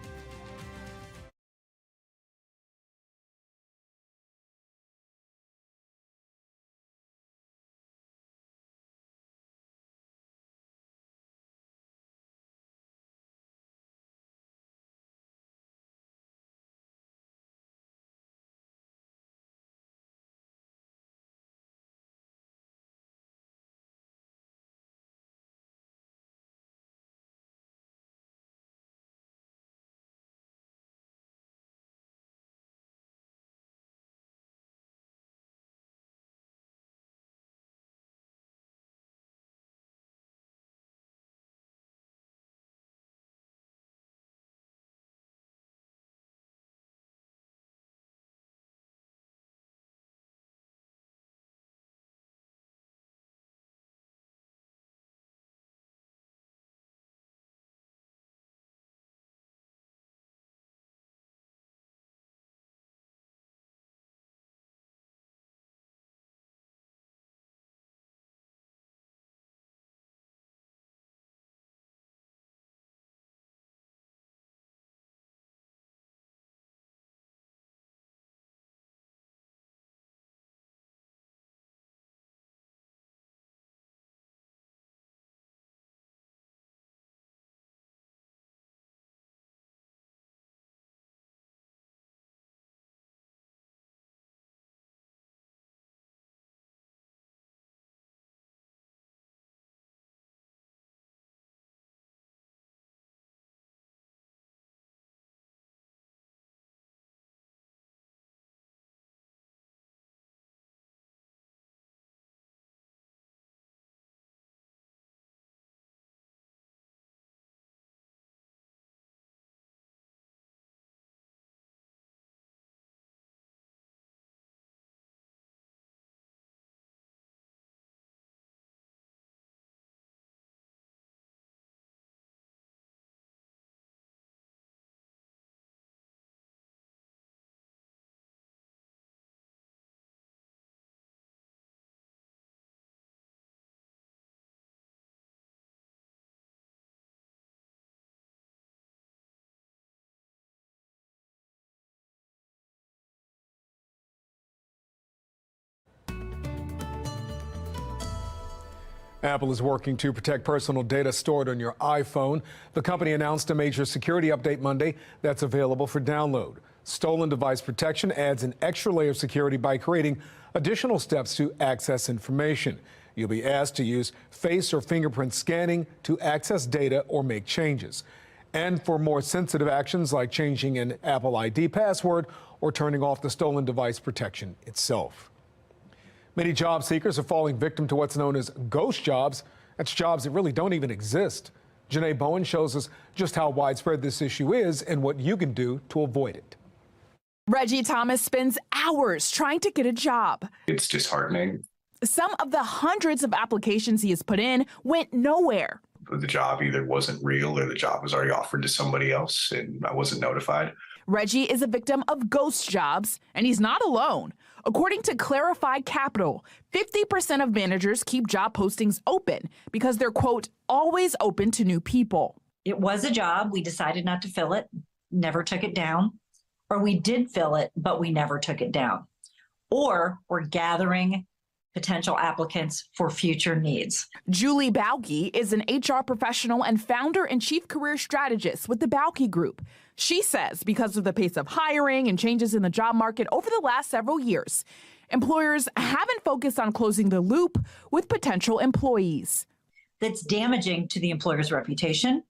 Apple is working to protect personal data stored on your iPhone. The company announced a major security update Monday that's available for download. Stolen device protection adds an extra layer of security by creating additional steps to access information. You'll be asked to use face or fingerprint scanning to access data or make changes. And for more sensitive actions like changing an Apple ID password or turning off the stolen device protection itself. Many job seekers are falling victim to what's known as ghost jobs. That's jobs that really don't even exist. Janae Bowen shows us just how widespread this issue is and what you can do to avoid it. Reggie Thomas spends hours trying to get a job. It's disheartening. Some of the hundreds of applications he has put in went nowhere. The job either wasn't real or the job was already offered to somebody else and I wasn't notified. Reggie is a victim of ghost jobs, and he's not alone. According to Clarify Capital, 50% of managers keep job postings open because they're, quote, always open to new people. It was a job. We decided not to fill it, never took it down. Or we did fill it, but we never took it down. Or we're gathering potential applicants for future needs. Julie Balke is an HR professional and founder and chief career strategist with the Balke Group. She says because of the pace of hiring and changes in the job market over the last several years, employers haven't focused on closing the loop with potential employees. That's damaging to the employer's reputation.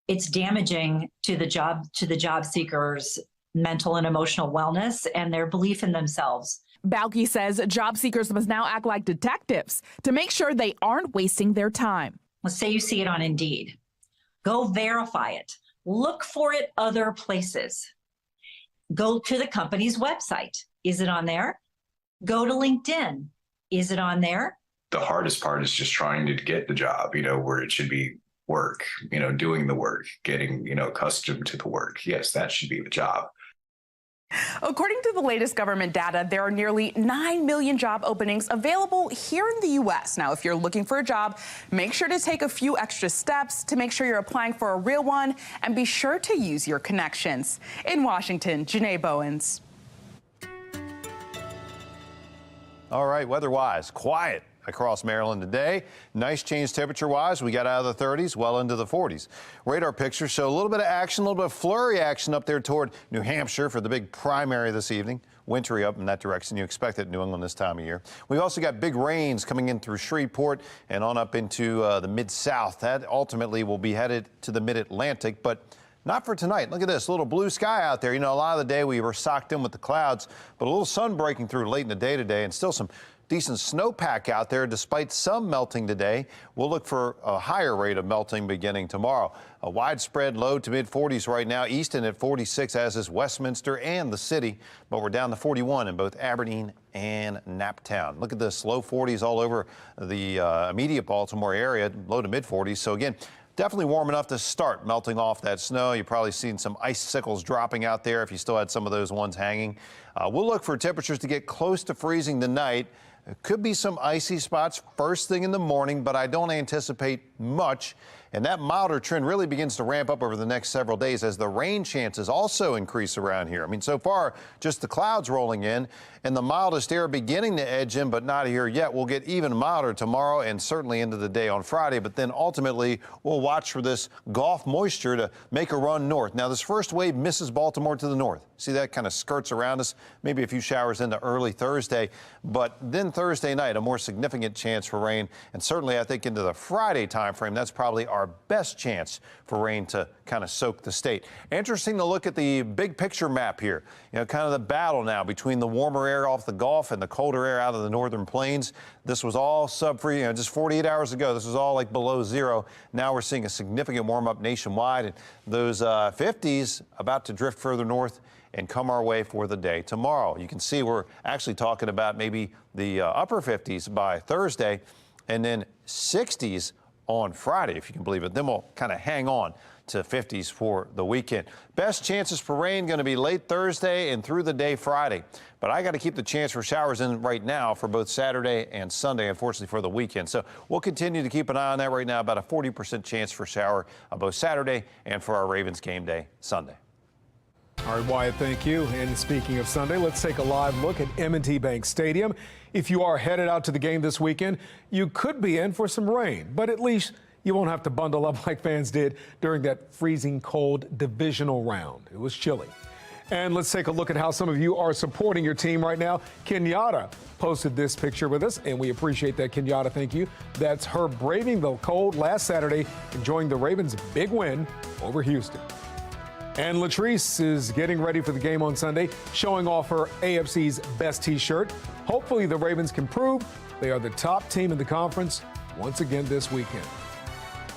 It's damaging to the job seekers' mental and emotional wellness and their belief in themselves. Balke says job seekers must now act like detectives to make sure they aren't wasting their time. Let's say you see it on Indeed. Go verify it. Look for it other places. Go to the company's website. Is it on there? Go to LinkedIn. Is it on there? The hardest part is just trying to get the job, where it should be work, doing the work, getting, accustomed to the work. Yes, that should be the job. According to the latest government data, there are nearly 9 million job openings available here in the U.S. Now, if you're looking for a job, make sure to take a few extra steps to make sure you're applying for a real one, and be sure to use your connections. In Washington, Janae Bowens. All right, weather-wise, quiet across Maryland today. Nice change temperature-wise. We got out of the 30s, well into the 40s. Radar pictures show a little bit of action, a little bit of flurry action up there toward New Hampshire for the big primary this evening. Wintry up in that direction. You expect it in New England this time of year. We also got big rains coming in through Shreveport and on up into the Mid-South. That ultimately will be headed to the Mid-Atlantic, but not for tonight. Look at this, a little blue sky out there. A lot of the day we were socked in with the clouds, but a little sun breaking through late in the day today and still some decent snowpack out there despite some melting today. We'll look for a higher rate of melting beginning tomorrow. A widespread low to mid 40s right now. Easton at 46, as is Westminster and the city, but we're down to 41 in both Aberdeen and Naptown. Look at this, low 40s all over the immediate Baltimore area, low to mid 40s. So again, definitely warm enough to start melting off that snow. You've probably seen some icicles dropping out there if you still had some of those ones hanging. We'll look for temperatures to get close to freezing tonight. There could be some icy spots first thing in the morning, but I don't anticipate much. And that milder trend really begins to ramp up over the next several days as the rain chances also increase around here. So far, just the clouds rolling in and the mildest air beginning to edge in, but not here yet. We'll get even milder tomorrow and certainly into the day on Friday. But then ultimately, we'll watch for this Gulf moisture to make a run north. Now, this first wave misses Baltimore to the north. See, that kind of skirts around us, maybe a few showers into early Thursday. But then Thursday night, a more significant chance for rain. And certainly, I think into the Friday timeframe, that's probably our best chance for rain to kind of soak the state. Interesting to look at the big picture map here. Kind of the battle now between the warmer air off the Gulf and the colder air out of the northern plains. This was all sub-freezing, just 48 hours ago. This was all like below zero. Now we're seeing a significant warm up nationwide, and those 50s about to drift further north and come our way for the day tomorrow. You can see we're actually talking about maybe the upper 50s by Thursday and then 60s on Friday, if you can believe it. Then we'll kind of hang on to 50s for the weekend. Best chances for rain going to be late Thursday and through the day Friday. But I got to keep the chance for showers in right now for both Saturday and Sunday, unfortunately, for the weekend. So we'll continue to keep an eye on that right now, about a 40% chance for shower on both Saturday and for our Ravens game day Sunday. All right, Wyatt, thank you. And speaking of Sunday, let's take a live look at M&T Bank Stadium. If you are headed out to the game this weekend, you could be in for some rain, but at least you won't have to bundle up like fans did during that freezing cold divisional round. It was chilly. And let's take a look at how some of you are supporting your team right now. Kenyatta posted this picture with us, and we appreciate that, Kenyatta. Thank you. That's her braving the cold last Saturday, enjoying the Ravens' big win over Houston. And Latrice is getting ready for the game on Sunday, showing off her AFC's best T-shirt. Hopefully the Ravens can prove they are the top team in the conference once again this weekend.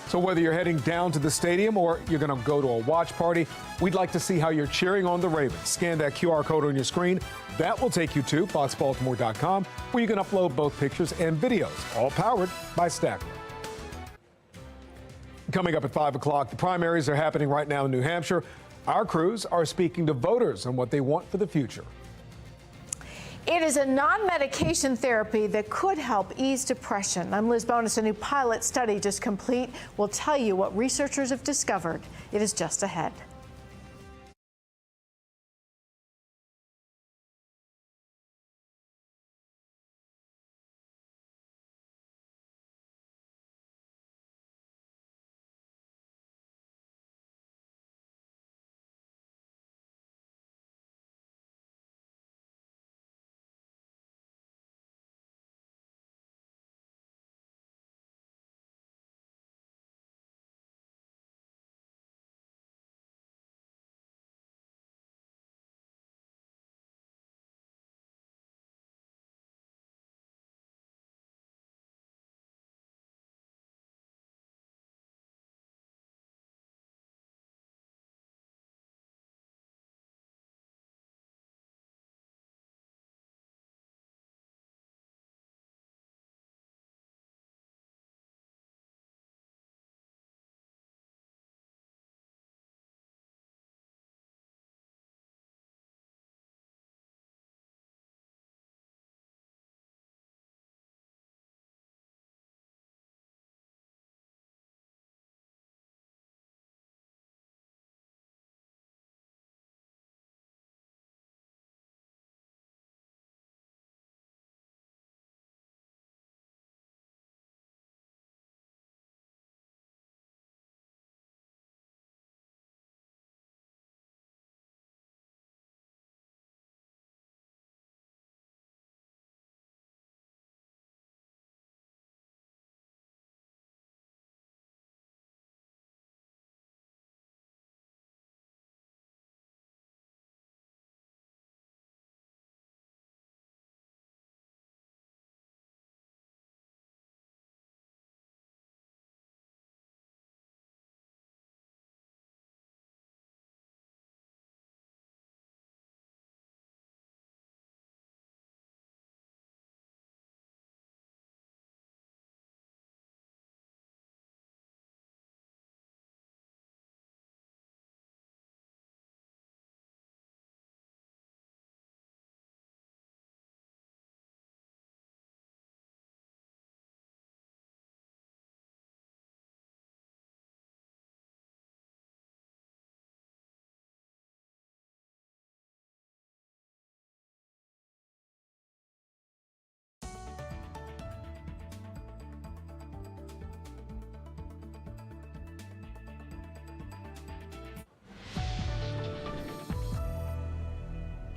So whether you're heading down to the stadium or you're going to go to a watch party, we'd like to see how you're cheering on the Ravens. Scan that QR code on your screen. That will take you to foxbaltimore.com, where you can upload both pictures and videos, all powered by Stackler. Coming up at 5 o'clock, the primaries are happening right now in New Hampshire. Our crews are speaking to voters on what they want for the future. It is a non-medication therapy that could help ease depression. I'm Liz Bonus. A new pilot study just complete will tell you what researchers have discovered. It is just ahead.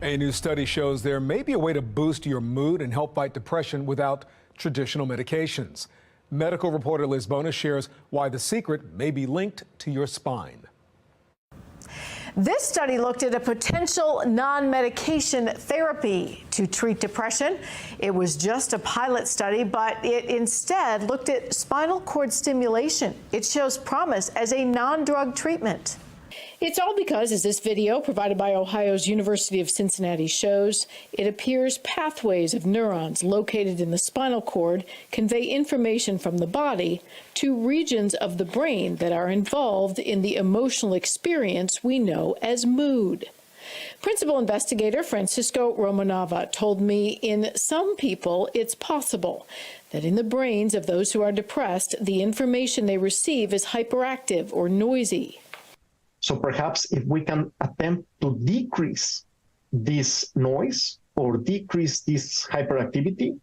A new study shows there may be a way to boost your mood and help fight depression without traditional medications. Medical reporter Liz Bonus shares why the secret may be linked to your spine. This study looked at a potential non-medication therapy to treat depression. It was just a pilot study, but it instead looked at spinal cord stimulation. It shows promise as a non-drug treatment. It's all because, as this video provided by Ohio's University of Cincinnati shows, it appears pathways of neurons located in the spinal cord convey information from the body to regions of the brain that are involved in the emotional experience we know as mood. Principal investigator Francisco Romanava told me in some people it's possible that in the brains of those who are depressed, the information they receive is hyperactive or noisy. So perhaps if we can attempt to decrease this noise or decrease this hyperactivity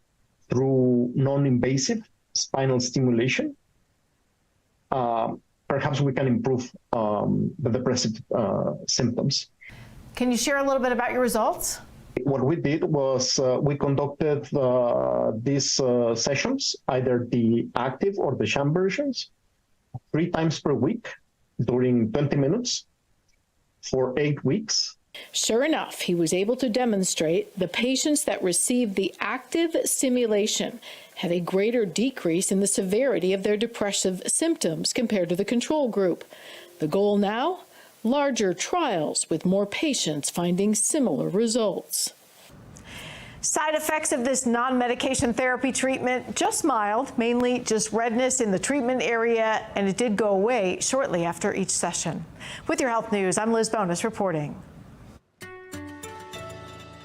through non-invasive spinal stimulation, perhaps we can improve the depressive symptoms. Can you share a little bit about your results? What we did was we conducted these sessions, either the active or the sham versions, 3 times per week during 20 minutes for 8 weeks. Sure enough, he was able to demonstrate the patients that received the active simulation had a greater decrease in the severity of their depressive symptoms compared to the control group. The goal now? Larger trials with more patients finding similar results. Side effects of this non-medication therapy treatment, just mild, mainly just redness in the treatment area, and it did go away shortly after each session. With your health news, I'm Liz Bonus reporting.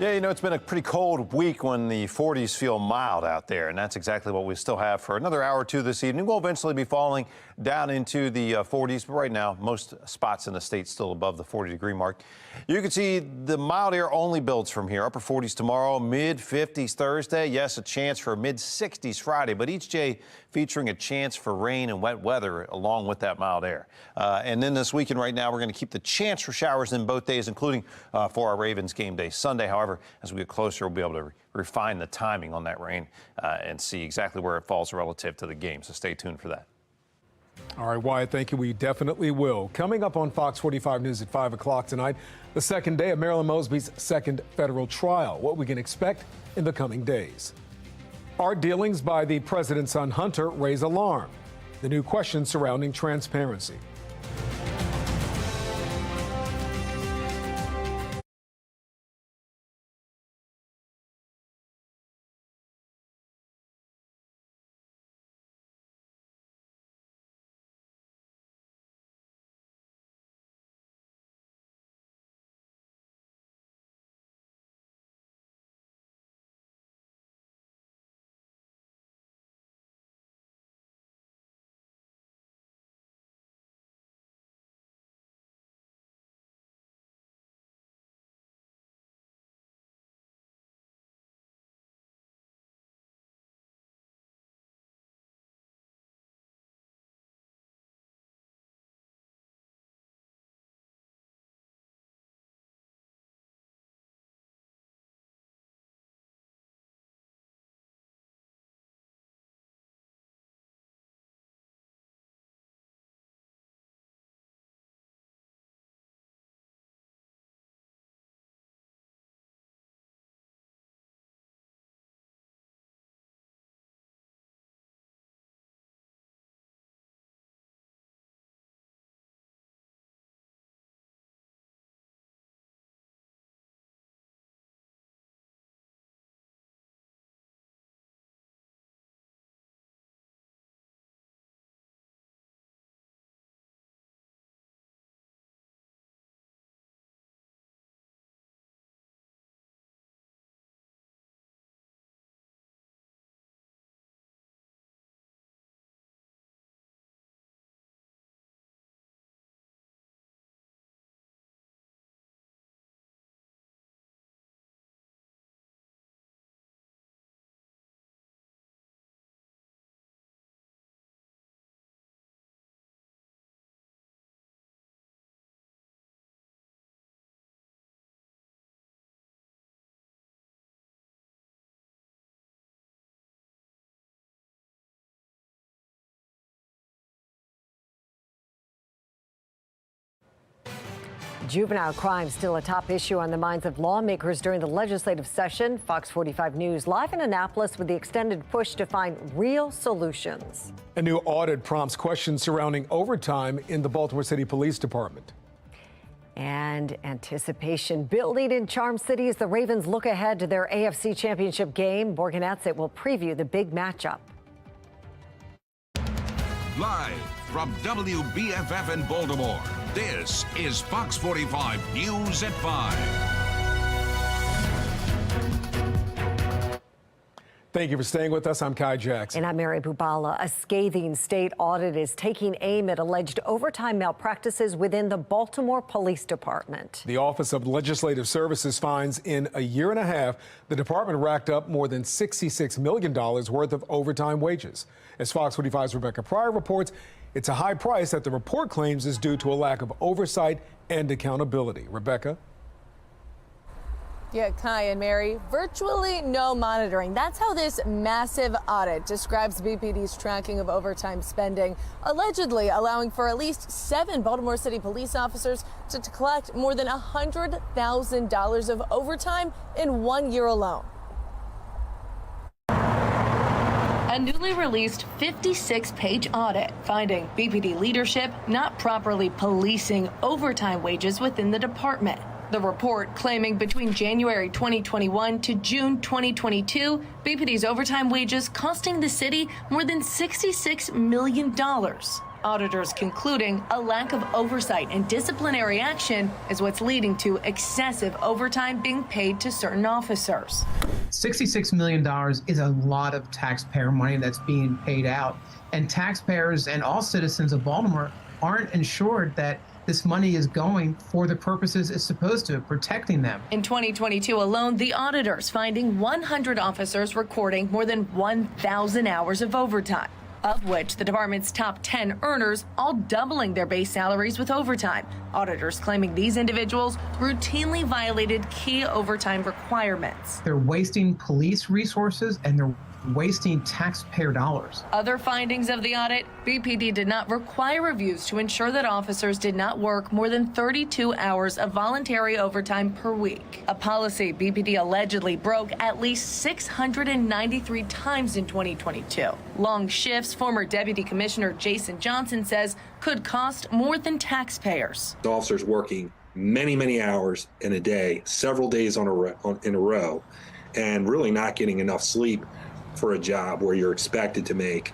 Yeah, you know, it's been a pretty cold week when the 40s feel mild out there, and that's exactly what we still have for another hour or two this evening. We'll eventually be falling down into the 40s, but right now, most spots in the state still above the 40-degree mark. You can see the mild air only builds from here. Upper 40s tomorrow, mid-50s Thursday. Yes, a chance for mid-60s Friday, but each day featuring a chance for rain and wet weather along with that mild air. And then this weekend right now, we're going to keep the chance for showers in both days, including for our Ravens game day Sunday. However, as we get closer, we'll be able to refine the timing on that rain and see exactly where it falls relative to the game. So stay tuned for that. All right, Wyatt, thank you. We definitely will. Coming up on Fox 45 News at 5 o'clock tonight, the second day of Marilyn Mosby's second federal trial. What we can expect in the coming days. Our dealings by the president's son Hunter raise alarm. The new questions surrounding transparency. Juvenile crime still a top issue on the minds of lawmakers during the legislative session. Fox 45 News live in Annapolis with the extended push to find real solutions. A new audit prompts questions surrounding overtime in the Baltimore City Police Department. And anticipation building in Charm City as the Ravens look ahead to their AFC Championship game. Morgan Atzett will preview the big matchup. Live from WBFF in Baltimore, this is Fox 45 News at 5. Thank you for staying with us. I'm Kai Jackson. And I'm Mary Bubala. A scathing state audit is taking aim at alleged overtime malpractices within the Baltimore Police Department. The Office of Legislative Services finds in a year and a half, the department racked up more than $66 million worth of overtime wages. As Fox 45's Rebecca Pryor reports, it's a high price that the report claims is due to a lack of oversight and accountability. Rebecca? Yeah, Kai and Mary, virtually no monitoring. That's how this massive audit describes BPD's tracking of overtime spending, allegedly allowing for at least 7 Baltimore City police officers to collect more than $100,000 of overtime in 1 year alone. A newly released 56-page audit finding BPD leadership not properly policing overtime wages within the department. The report claiming between January 2021 to June 2022, BPD's overtime wages costing the city more than $66 million. Auditors concluding a lack of oversight and disciplinary action is what's leading to excessive overtime being paid to certain officers. $66 million is a lot of taxpayer money that's being paid out, and taxpayers and all citizens of Baltimore aren't ensured that this money is going for the purposes it's supposed to, protecting them. In 2022 alone, the auditors finding 100 officers recording more than 1,000 hours of overtime, of which the department's top 10 earners all doubling their base salaries with overtime. Auditors claiming these individuals routinely violated key overtime requirements. They're wasting police resources and they're wasting taxpayer dollars. Other findings of the audit, BPD did not require reviews to ensure that officers did not work more than 32 hours of voluntary overtime per week. A policy BPD allegedly broke at least 693 times in 2022. Long shifts, former Deputy Commissioner Jason Johnson says, could cost more than taxpayers. The officers working many hours in a day, several days in a row, and really not getting enough sleep for a job where you're expected to make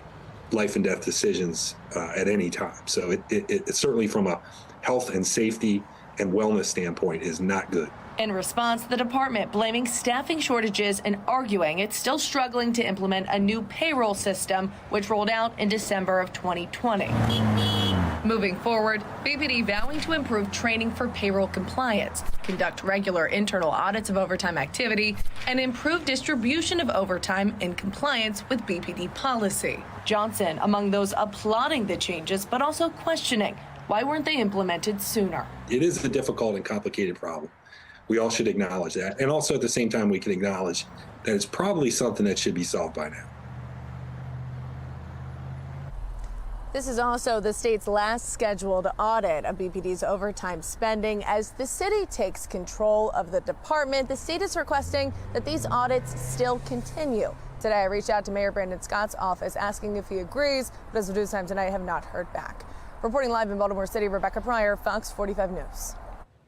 life and death decisions at any time. So it certainly from a health and safety and wellness standpoint is not good. In response, the department blaming staffing shortages and arguing it's still struggling to implement a new payroll system, which rolled out in December of 2020. Moving forward, BPD vowing to improve training for payroll compliance, conduct regular internal audits of overtime activity, and improve distribution of overtime in compliance with BPD policy. Johnson among those applauding the changes, but also questioning why weren't they implemented sooner. It is a difficult and complicated problem. We all should acknowledge that. And also at the same time, we can acknowledge that it's probably something that should be solved by now. This is also the state's last scheduled audit of BPD's overtime spending. As the city takes control of the department, the state is requesting that these audits still continue. Today, I reached out to Mayor Brandon Scott's office asking if he agrees, but as of news time tonight, I have not heard back. Reporting live in Baltimore City, Rebecca Pryor, Fox 45 News.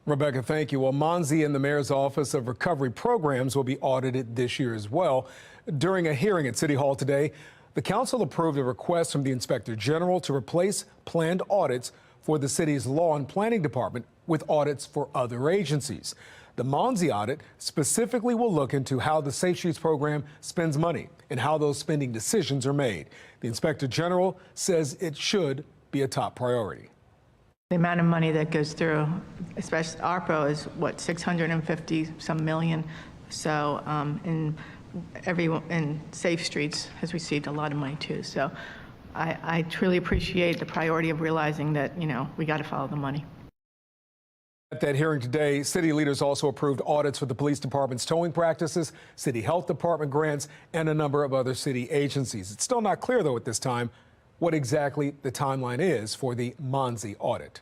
Rebecca, thank you. Well, Monzi and the Mayor's Office of Recovery Programs will be audited this year as well. During a hearing at City Hall today, the council approved a request from the Inspector General to replace planned audits for the city's Law and Planning Department with audits for other agencies. The Monzi audit specifically will look into how the Safe Streets program spends money and how those spending decisions are made. The Inspector General says it should be a top priority. The amount of money that goes through, especially ARPA, is what, 650 some million. So in Safe Streets has received a lot of money too. So I truly appreciate the priority of realizing that, we got to follow the money. At that hearing today, city leaders also approved audits for the police department's towing practices, city health department grants, and a number of other city agencies. It's still not clear, though, at this time, what exactly the timeline is for the Monzi audit.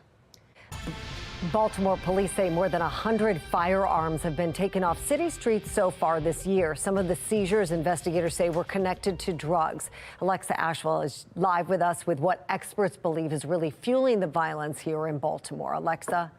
Baltimore police say more than 100 firearms have been taken off city streets so far this year. Some of the seizures, investigators say, were connected to drugs. Alexa Ashwell is live with us with what experts believe is really fueling the violence here in Baltimore. Alexa.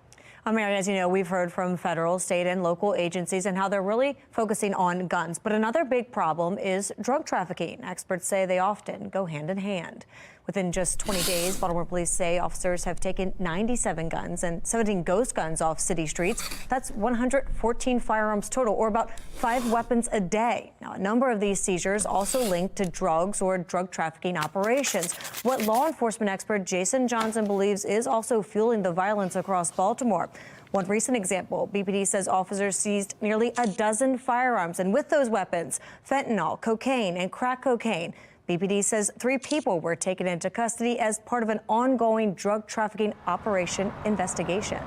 Mary, as you know, we've heard from federal, state, and local agencies and how they're really focusing on guns. But another big problem is drug trafficking. Experts say they often go hand in hand. Within just 20 days, Baltimore police say officers have taken 97 guns and 17 ghost guns off city streets. That's 114 firearms total, or about 5 weapons a day. Now, a number of these seizures also linked to drugs or drug trafficking operations. What law enforcement expert Jason Johnson believes is also fueling the violence across Baltimore. One recent example, BPD says officers seized nearly a dozen firearms, and with those weapons, fentanyl, cocaine, and crack cocaine. BPD says 3 people were taken into custody as part of an ongoing drug trafficking operation investigation.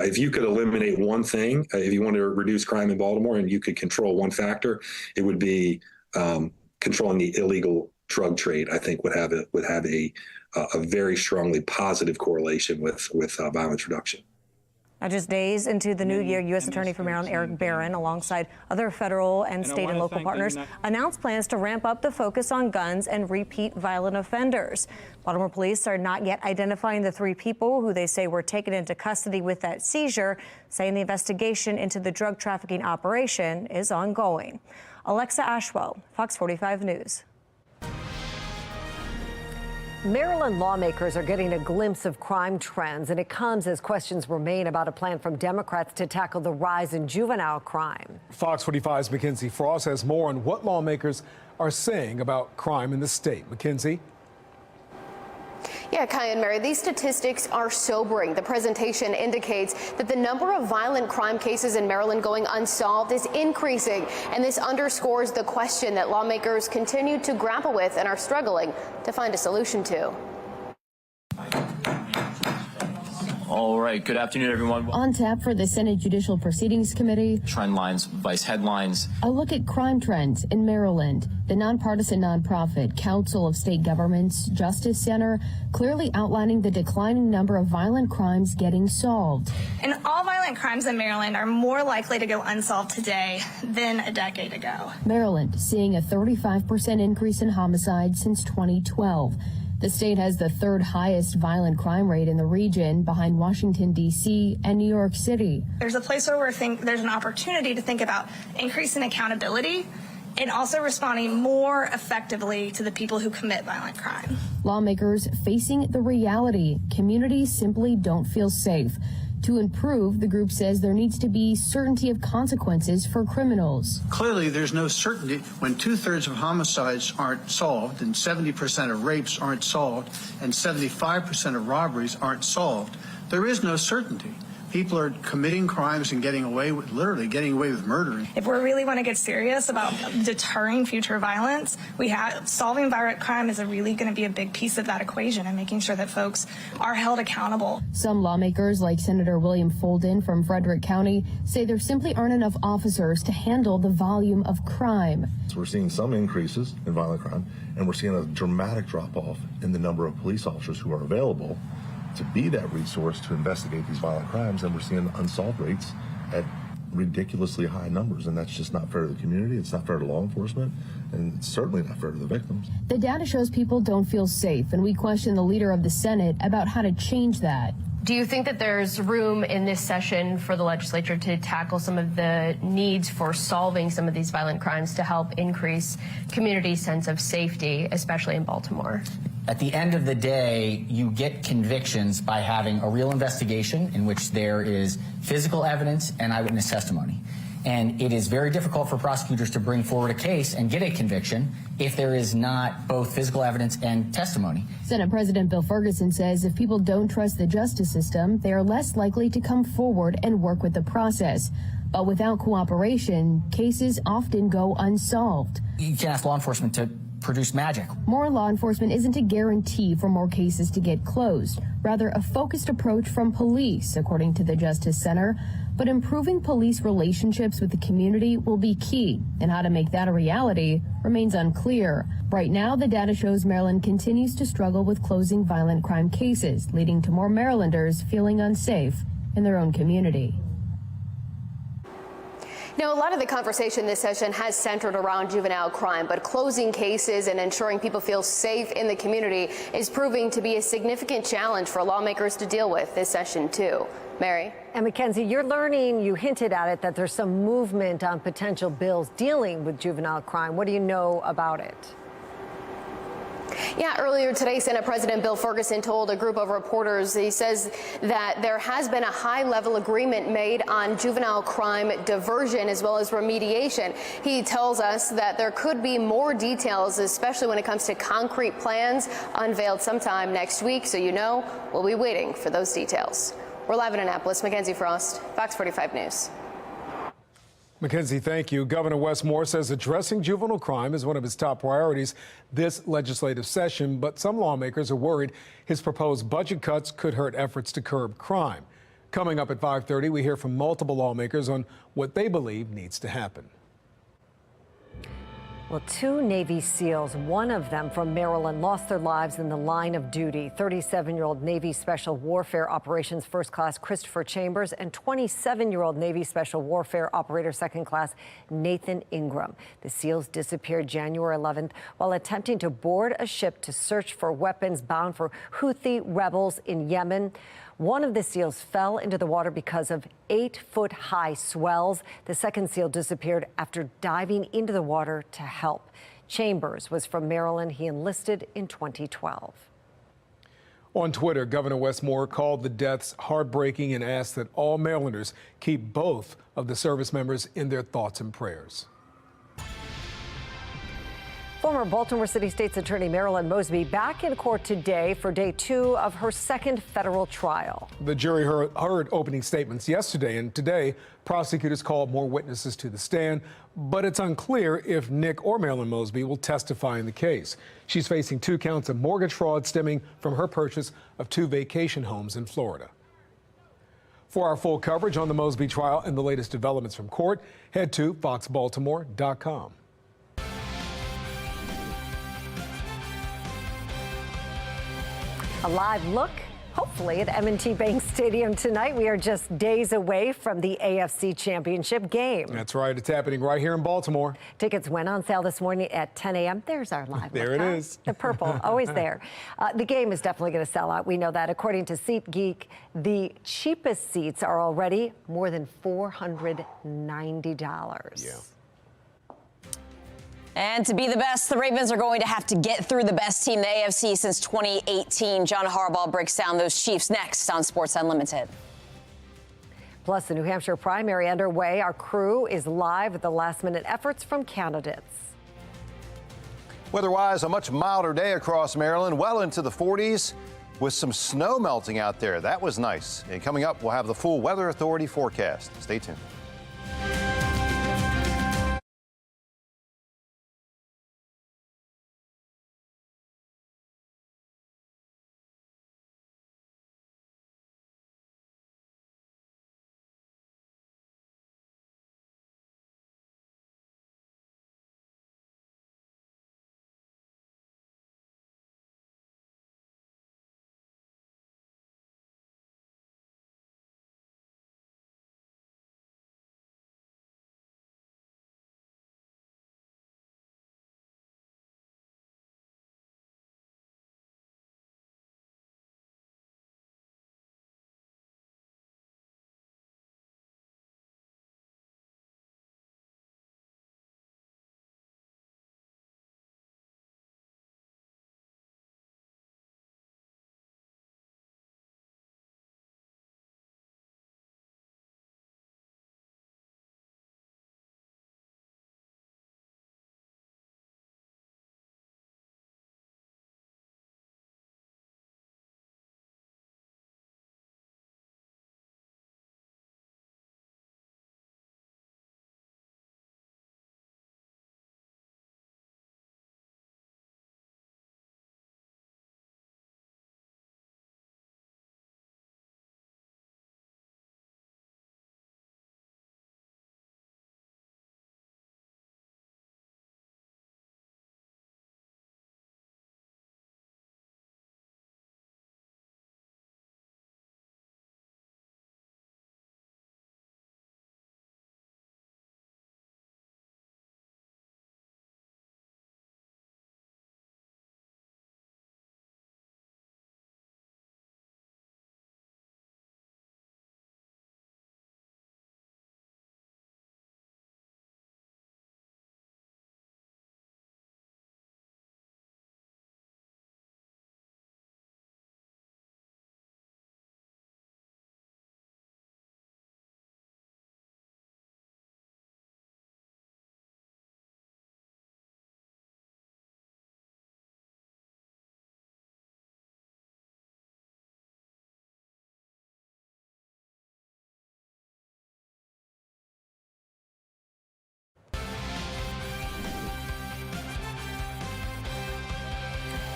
If you could eliminate one thing, if you wanted to reduce crime in Baltimore and you could control one factor, it would be controlling the illegal drug trade. I think would have a very strongly positive correlation with violence reduction. Now, just days into the new year, U.S. Attorney for Maryland Eric Barron, alongside other federal and state and local partners, announced plans to ramp up the focus on guns and repeat violent offenders. Baltimore police are not yet identifying the 3 people who they say were taken into custody with that seizure, saying the investigation into the drug trafficking operation is ongoing. Alexa Ashwell, Fox 45 News. Maryland lawmakers are getting a glimpse of crime trends, and it comes as questions remain about a plan from Democrats to tackle the rise in juvenile crime. Fox 45's Mackenzie Frost has more on what lawmakers are saying about crime in the state. Mackenzie? Yeah, Kai and Mary, these statistics are sobering. The presentation indicates that the number of violent crime cases in Maryland going unsolved is increasing, and this underscores the question that lawmakers continue to grapple with and are struggling to find a solution to. All right. Good afternoon, everyone. On tap for the Senate Judicial Proceedings Committee. Trend lines, vice headlines. A look at crime trends in Maryland. The nonpartisan nonprofit Council of State Governments Justice Center clearly outlining the declining number of violent crimes getting solved. And all violent crimes in Maryland are more likely to go unsolved today than a decade ago. Maryland seeing a 35% increase in homicides since 2012. The state has the 3rd highest violent crime rate in the region, behind Washington, D.C. and New York City. There's a place where there's an opportunity to think about increasing accountability and also responding more effectively to the people who commit violent crime. Lawmakers facing the reality communities simply don't feel safe. To improve, the group says there needs to be certainty of consequences for criminals. Clearly, there's no certainty when 2/3 of homicides aren't solved and 70% of rapes aren't solved and 75% of robberies aren't solved. There is no certainty. People are committing crimes and literally getting away with murdering. If we really want to get serious about deterring future violence, solving violent crime is really going to be a big piece of that equation, and making sure that folks are held accountable. Some lawmakers, like Senator William Folden from Frederick County, say there simply aren't enough officers to handle the volume of crime. So we're seeing some increases in violent crime, and we're seeing a dramatic drop-off in the number of police officers who are available to be that resource to investigate these violent crimes, and we're seeing unsolved rates at ridiculously high numbers, and that's just not fair to the community. It's not fair to law enforcement, and it's certainly not fair to the victims. The data shows people don't feel safe, and we question the leader of the Senate about how to change that. Do you think that there's room in this session for the legislature to tackle some of the needs for solving some of these violent crimes to help increase community sense of safety, especially in Baltimore? At the end of the day, you get convictions by having a real investigation in which there is physical evidence and eyewitness testimony. And it is very difficult for prosecutors to bring forward a case and get a conviction if there is not both physical evidence and testimony. Senate President Bill Ferguson says if people don't trust the justice system, they are less likely to come forward and work with the process. But without cooperation, cases often go unsolved. You can't ask law enforcement to produce magic. More law enforcement isn't a guarantee for more cases to get closed, rather a focused approach from police, according to the Justice Center. But improving police relationships with the community will be key, and how to make that a reality remains unclear. Right now, the data shows Maryland continues to struggle with closing violent crime cases, leading to more Marylanders feeling unsafe in their own community. Now, a lot of the conversation this session has centered around juvenile crime, but closing cases and ensuring people feel safe in the community is proving to be a significant challenge for lawmakers to deal with this session, too. Mary? And Mackenzie, you're learning, you hinted at it, that there's some movement on potential bills dealing with juvenile crime. What do you know about it? Yeah, earlier today, Senate President Bill Ferguson told a group of reporters, he says that there has been a high-level agreement made on juvenile crime diversion as well as remediation. He tells us that there could be more details, especially when it comes to concrete plans unveiled sometime next week. So, we'll be waiting for those details. We're live in Annapolis. Mackenzie Frost, Fox 45 News. Mackenzie, thank you. Governor Wes Moore says addressing juvenile crime is one of his top priorities this legislative session, but some lawmakers are worried his proposed budget cuts could hurt efforts to curb crime. Coming up at 5:30, we hear from multiple lawmakers on what they believe needs to happen. Well, two Navy SEALs, one of them from Maryland, lost their lives in the line of duty. 37-year-old Navy Special Warfare Operations First Class Christopher Chambers and 27-year-old Navy Special Warfare Operator Second Class Nathan Ingram. The SEALs disappeared January 11th while attempting to board a ship to search for weapons bound for Houthi rebels in Yemen. One of the SEALs fell into the water because of 8-foot-high swells. The second SEAL disappeared after diving into the water to help. Chambers was from Maryland. He enlisted in 2012. On Twitter, Governor Wes Moore called the deaths heartbreaking and asked that all Marylanders keep both of the service members in their thoughts and prayers. Former Baltimore City State's Attorney Marilyn Mosby back in court today for day 2 of her second federal trial. The jury heard opening statements yesterday, and today prosecutors called more witnesses to the stand, but it's unclear if Nick or Marilyn Mosby will testify in the case. She's facing 2 counts of mortgage fraud stemming from her purchase of 2 vacation homes in Florida. For our full coverage on the Mosby trial and the latest developments from court, head to foxbaltimore.com. A live look, hopefully, at M&T Bank Stadium tonight. We are just days away from the AFC Championship game. That's right. It's happening right here in Baltimore. Tickets went on sale this morning at 10 a.m. There's our live there look. It is. The purple, always there. The game is definitely going to sell out. We know that. According to SeatGeek, the cheapest seats are already more than $490. Yeah. And to be the best, the Ravens are going to have to get through the best team in the AFC since 2018. John Harbaugh breaks down those Chiefs next on Sports Unlimited. Plus, the New Hampshire primary underway. Our crew is live with the last-minute efforts from candidates. Weather-wise, a much milder day across Maryland, well into the 40s with some snow melting out there. That was nice. And coming up, we'll have the full Weather Authority forecast. Stay tuned.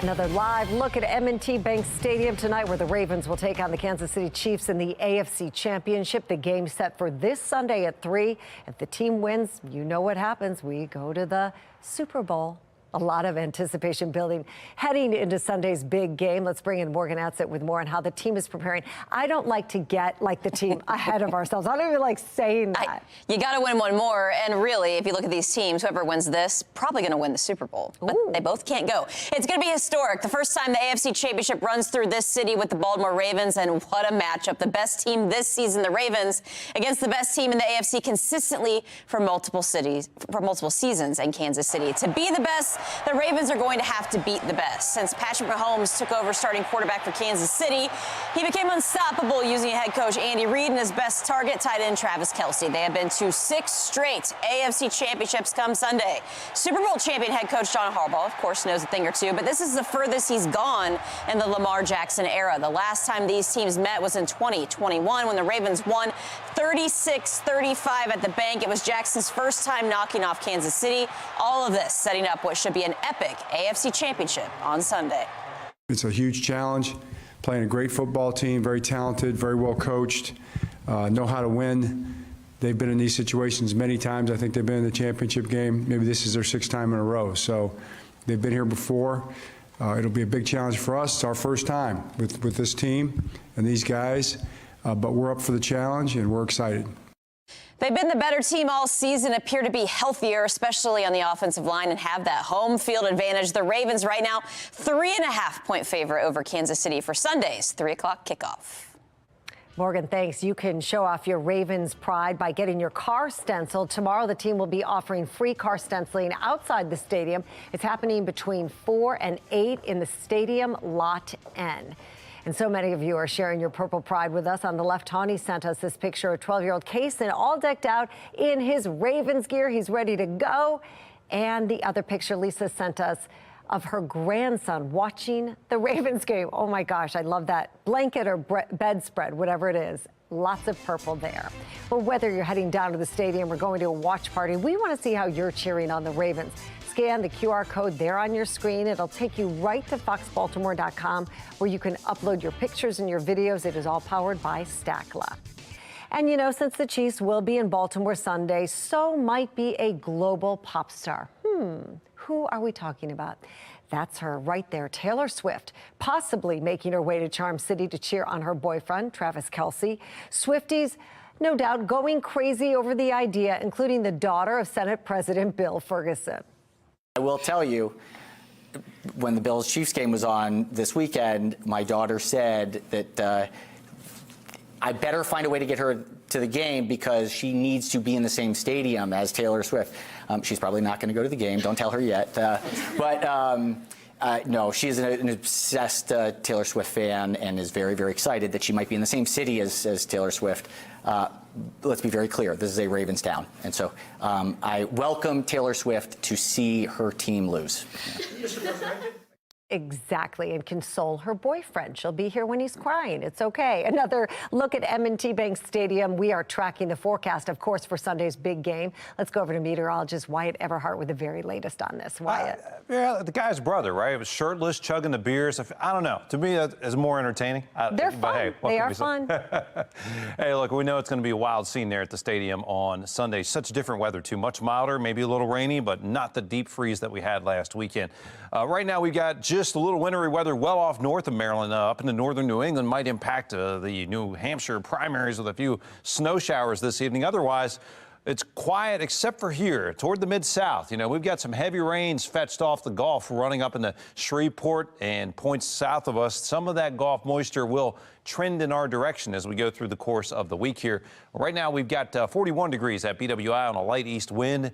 Another live look at M&T Bank Stadium tonight, where the Ravens will take on the Kansas City Chiefs in the AFC Championship. The game set for this Sunday at 3. If the team wins, you know what happens. We go to the Super Bowl. A lot of anticipation building heading into Sunday's big game. Let's bring in Morgan Atzett with more on how the team is preparing. I don't like to get like the team ahead of ourselves. I don't even like saying that. You got to win one more. And really, if you look at these teams, whoever wins this, probably going to win the Super Bowl. But they both can't go. It's going to be historic. The first time the AFC Championship runs through this city with the Baltimore Ravens. And what a matchup. The best team this season, the Ravens, against the best team in the AFC consistently for multiple seasons in Kansas City. To be the best, the Ravens are going to have to beat the best. Since Patrick Mahomes took over starting quarterback for Kansas City, he became unstoppable using head coach Andy Reid and his best target, tight end Travis Kelce. They have been to 6 straight AFC championships come Sunday. Super Bowl champion head coach John Harbaugh, of course, knows a thing or two, but this is the furthest he's gone in the Lamar Jackson era. The last time these teams met was in 2021 when the Ravens won 36-35 at the bank. It was Jackson's first time knocking off Kansas City. All of this setting up what should be an epic AFC Championship on Sunday. It's a huge challenge, playing a great football team, very talented, very well coached, know how to win. They've been in these situations many times. I think they've been in the championship game. Maybe this is their 6th time in a row. So they've been here before. It'll be a big challenge for us. It's our first time with this team and these guys, but we're up for the challenge and we're excited. They've been the better team all season, appear to be healthier, especially on the offensive line, and have that home field advantage. The Ravens right now, 3.5-point favorite over Kansas City for Sunday's 3 o'clock kickoff. Morgan, thanks. You can show off your Ravens pride by getting your car stenciled. Tomorrow, the team will be offering free car stenciling outside the stadium. It's happening between 4 and 8 in the stadium Lot N. And so many of you are sharing your purple pride with us. On the left, Tawny sent us this picture of 12-year-old Kaysen, all decked out in his Ravens gear. He's ready to go. And the other picture Lisa sent us of her grandson watching the Ravens game. Oh, my gosh, I love that blanket or bedspread, whatever it is. Lots of purple there. Well, whether you're heading down to the stadium or going to a watch party, we want to see how you're cheering on the Ravens. Scan the QR code there on your screen. It'll take you right to foxbaltimore.com, where you can upload your pictures and your videos. It is all powered by Stackla. And you know, since the Chiefs will be in Baltimore Sunday, so might be a global pop star. Who are we talking about? That's her right there, Taylor Swift, possibly making her way to Charm City to cheer on her boyfriend, Travis Kelce. Swifties, no doubt, going crazy over the idea, including the daughter of Senate President Bill Ferguson. I will tell you, when the Bills-Chiefs game was on this weekend, my daughter said that I better find a way to get her to the game because she needs to be in the same stadium as Taylor Swift. She's probably not going to go to the game. Don't tell her yet. No, she's an obsessed Taylor Swift fan and is very, very excited that she might be in the same city as Taylor Swift. Let's be very clear. This is a Ravens town. And so I welcome Taylor Swift to see her team lose. Exactly, and console her boyfriend. She'll be here when he's crying. It's okay. Another look at M&T Bank Stadium. We are tracking the forecast, of course, for Sunday's big game. Let's go over to meteorologist Wyatt Everhart with the very latest on this. Wyatt. Yeah, the guy's brother, right? It was shirtless, chugging the beers. I don't know. To me, that is more entertaining. They're fun. But, hey, they are fun. Hey, look, we know it's going to be a wild scene there at the stadium on Sunday. Such different weather, too. Much milder, maybe a little rainy, but not the deep freeze that we had last weekend. Right now, we've got just a little wintry weather well off north of Maryland, up into northern New England. Might impact the New Hampshire primaries with a few snow showers this evening. Otherwise, it's quiet except for here toward the mid-south. You know, we've got some heavy rains fetched off the Gulf running up into Shreveport and points south of us. Some of that Gulf moisture will trend in our direction as we go through the course of the week here. Right now, we've got 41 degrees at BWI on a light east wind.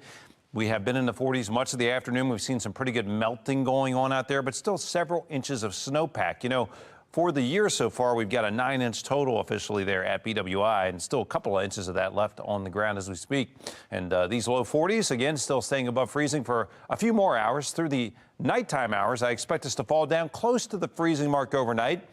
We have been in the 40s much of the afternoon. We've seen some pretty good melting going on out there, but still several inches of snowpack. You know, for the year so far, we've got a 9-inch total officially there at BWI, and still a couple of inches of that left on the ground as we speak. And these low 40s, again, still staying above freezing for a few more hours. Through the nighttime hours, I expect us to fall down close to the freezing mark overnight.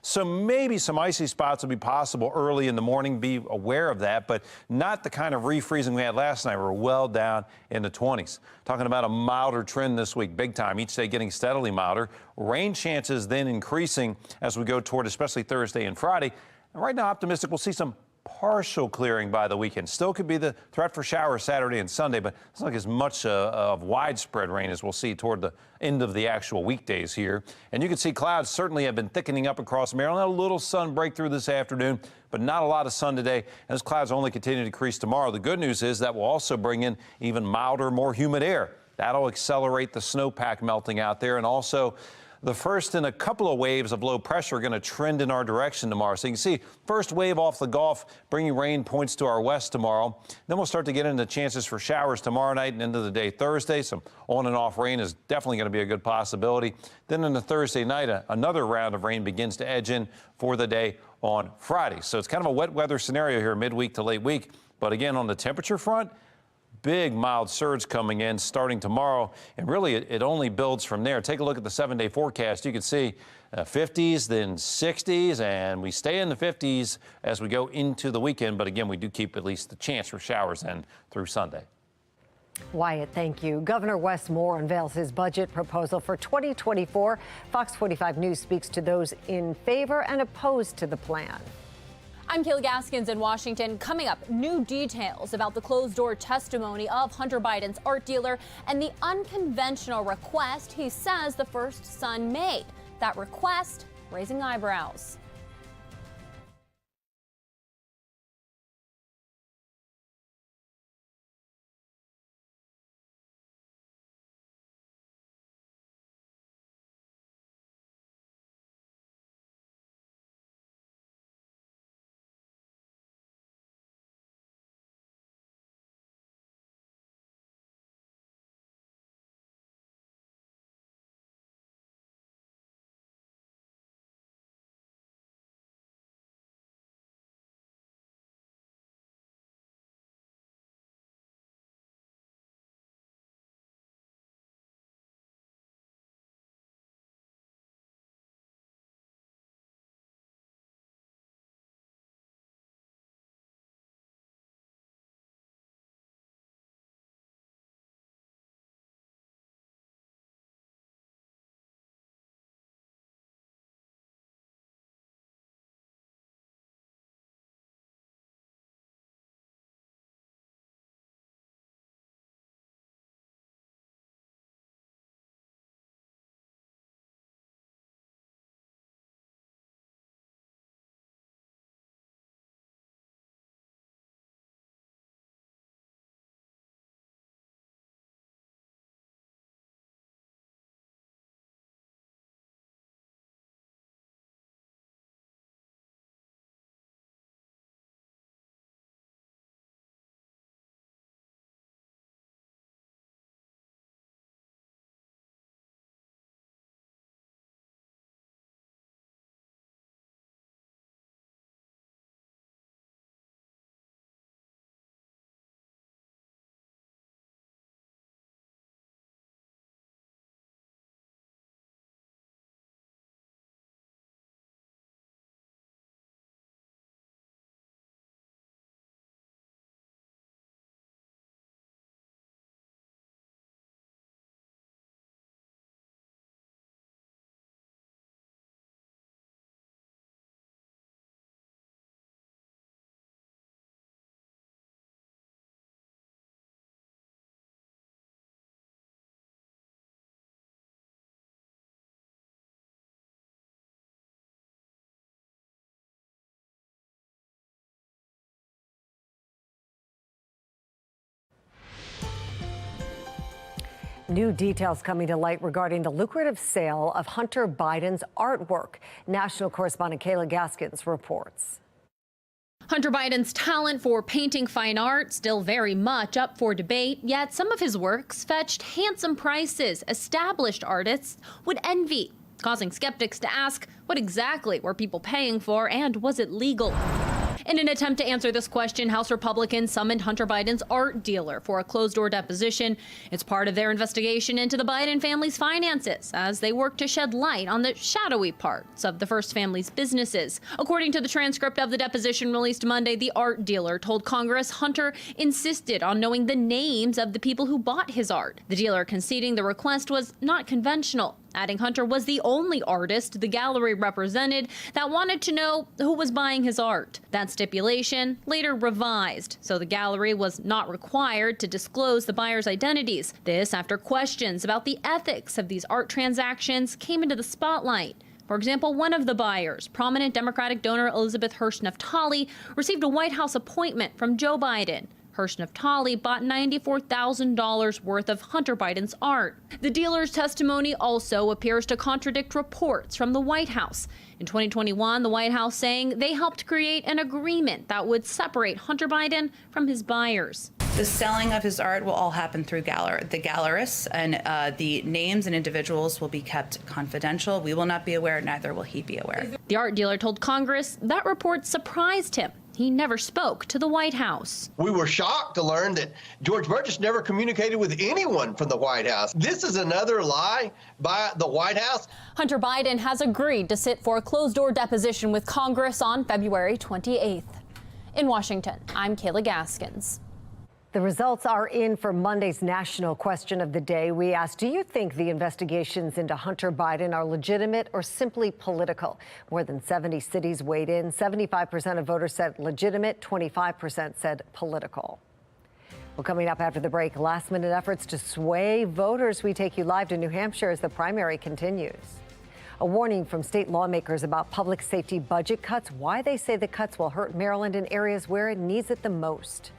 So maybe some icy spots will be possible early in the morning. Be aware of that, but not the kind of refreezing we had last night. We're well down in the 20s. Talking about a milder trend this week, big time. Each day getting steadily milder. Rain chances then increasing as we go toward especially Thursday and Friday. And right now, optimistic we'll see some partial clearing by the weekend. Still could be the threat for showers Saturday and Sunday, but it's not like as much of widespread rain as we'll see toward the end of the actual weekdays here. And you can see clouds certainly have been thickening up across Maryland. A little sun breakthrough this afternoon, but not a lot of sun today. And those clouds only continue to decrease tomorrow. The good news is that will also bring in even milder, more humid air. That'll accelerate the snowpack melting out there, and also the first in a couple of waves of low pressure are going to trend in our direction tomorrow. So you can see first wave off the Gulf bringing rain points to our west tomorrow. Then we'll start to get into chances for showers tomorrow night and into the day Thursday. Some on and off rain is definitely going to be a good possibility. Then into Thursday night, another round of rain begins to edge in for the day on Friday. So it's kind of a wet weather scenario here midweek to late week. But again, on the temperature front, big mild surge coming in starting tomorrow, and really it only builds from there. Take a look at the 7-day forecast. You can see 50s, then 60s, and we stay in the 50s as we go into the weekend. But again, we do keep at least the chance for showers then through Sunday. Wyatt, thank you. Governor Wes Moore unveils his budget proposal for 2024. Fox 45 News speaks to those in favor and opposed to the plan. I'm Kayla Gaskins in Washington. Coming up, new details about the closed-door testimony of Hunter Biden's art dealer and the unconventional request he says the first son made. That request raising eyebrows. New details coming to light regarding the lucrative sale of Hunter Biden's artwork. National correspondent Kayla Gaskins reports. Hunter Biden's talent for painting fine art still very much up for debate, yet some of his works fetched handsome prices established artists would envy, causing skeptics to ask what exactly were people paying for and was it legal? In an attempt to answer this question, House Republicans summoned Hunter Biden's art dealer for a closed-door deposition. It's part of their investigation into the Biden family's finances as they work to shed light on the shadowy parts of the first family's businesses. According to the transcript of the deposition released Monday, the art dealer told Congress Hunter insisted on knowing the names of the people who bought his art. The dealer conceding the request was not conventional, adding Hunter was the only artist the gallery represented that wanted to know who was buying his art. That stipulation later revised, so the gallery was not required to disclose the buyers' identities. This after questions about the ethics of these art transactions came into the spotlight. For example, one of the buyers, prominent Democratic donor Elizabeth Hirsch-Naftali, received a White House appointment from Joe Biden. Hirsch-Naftali bought $94,000 worth of Hunter Biden's art. The dealer's testimony also appears to contradict reports from the White House. In 2021, the White House saying they helped create an agreement that would separate Hunter Biden from his buyers. The selling of his art will all happen through the gallerists, and the names and individuals will be kept confidential. We will not be aware, neither will he be aware. The art dealer told Congress that report surprised him. He never spoke to the White House. We were shocked to learn that George Burgess never communicated with anyone from the White House. This is another lie by the White House. Hunter Biden has agreed to sit for a closed-door deposition with Congress on February 28th. In Washington, I'm Kayla Gaskins. The results are in for Monday's national question of the day. We asked, do you think the investigations into Hunter Biden are legitimate or simply political? More than 70 cities weighed in. 75% of voters said legitimate, 25% said political. Well, coming up after the break, last-minute efforts to sway voters. We take you live to New Hampshire as the primary continues. A warning from state lawmakers about public safety budget cuts, why they say the cuts will hurt Maryland in areas where it needs it the most.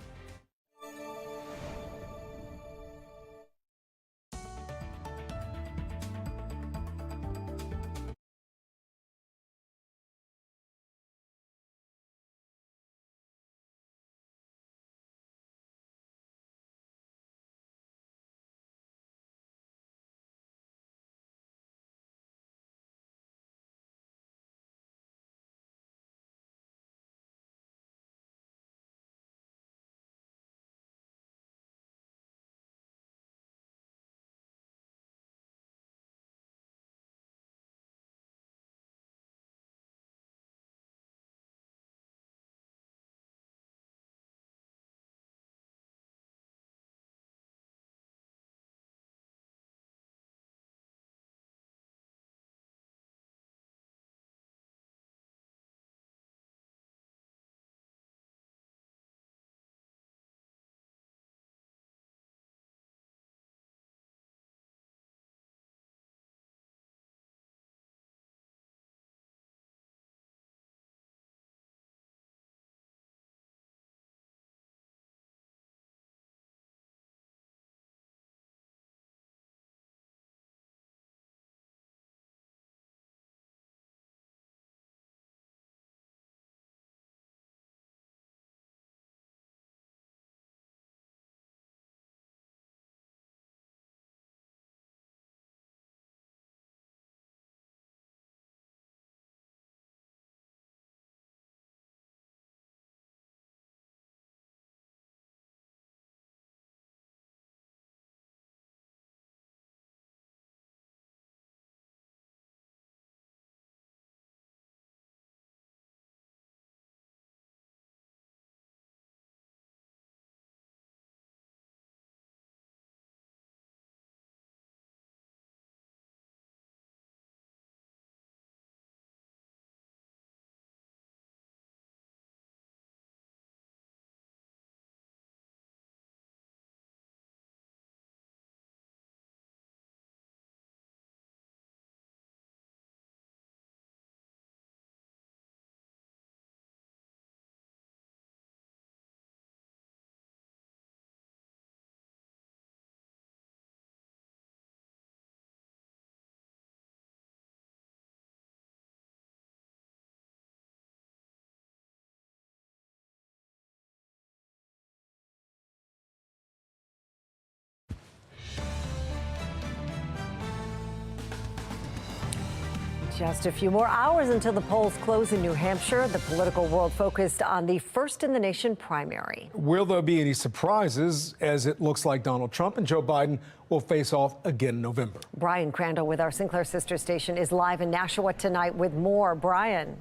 Just a few more hours until the polls close in New Hampshire. The political world focused on the first in the nation primary. Will there be any surprises, as it looks like Donald Trump and Joe Biden will face off again in November? Brian Crandall with our Sinclair sister station is live in Nashua tonight with more. Brian.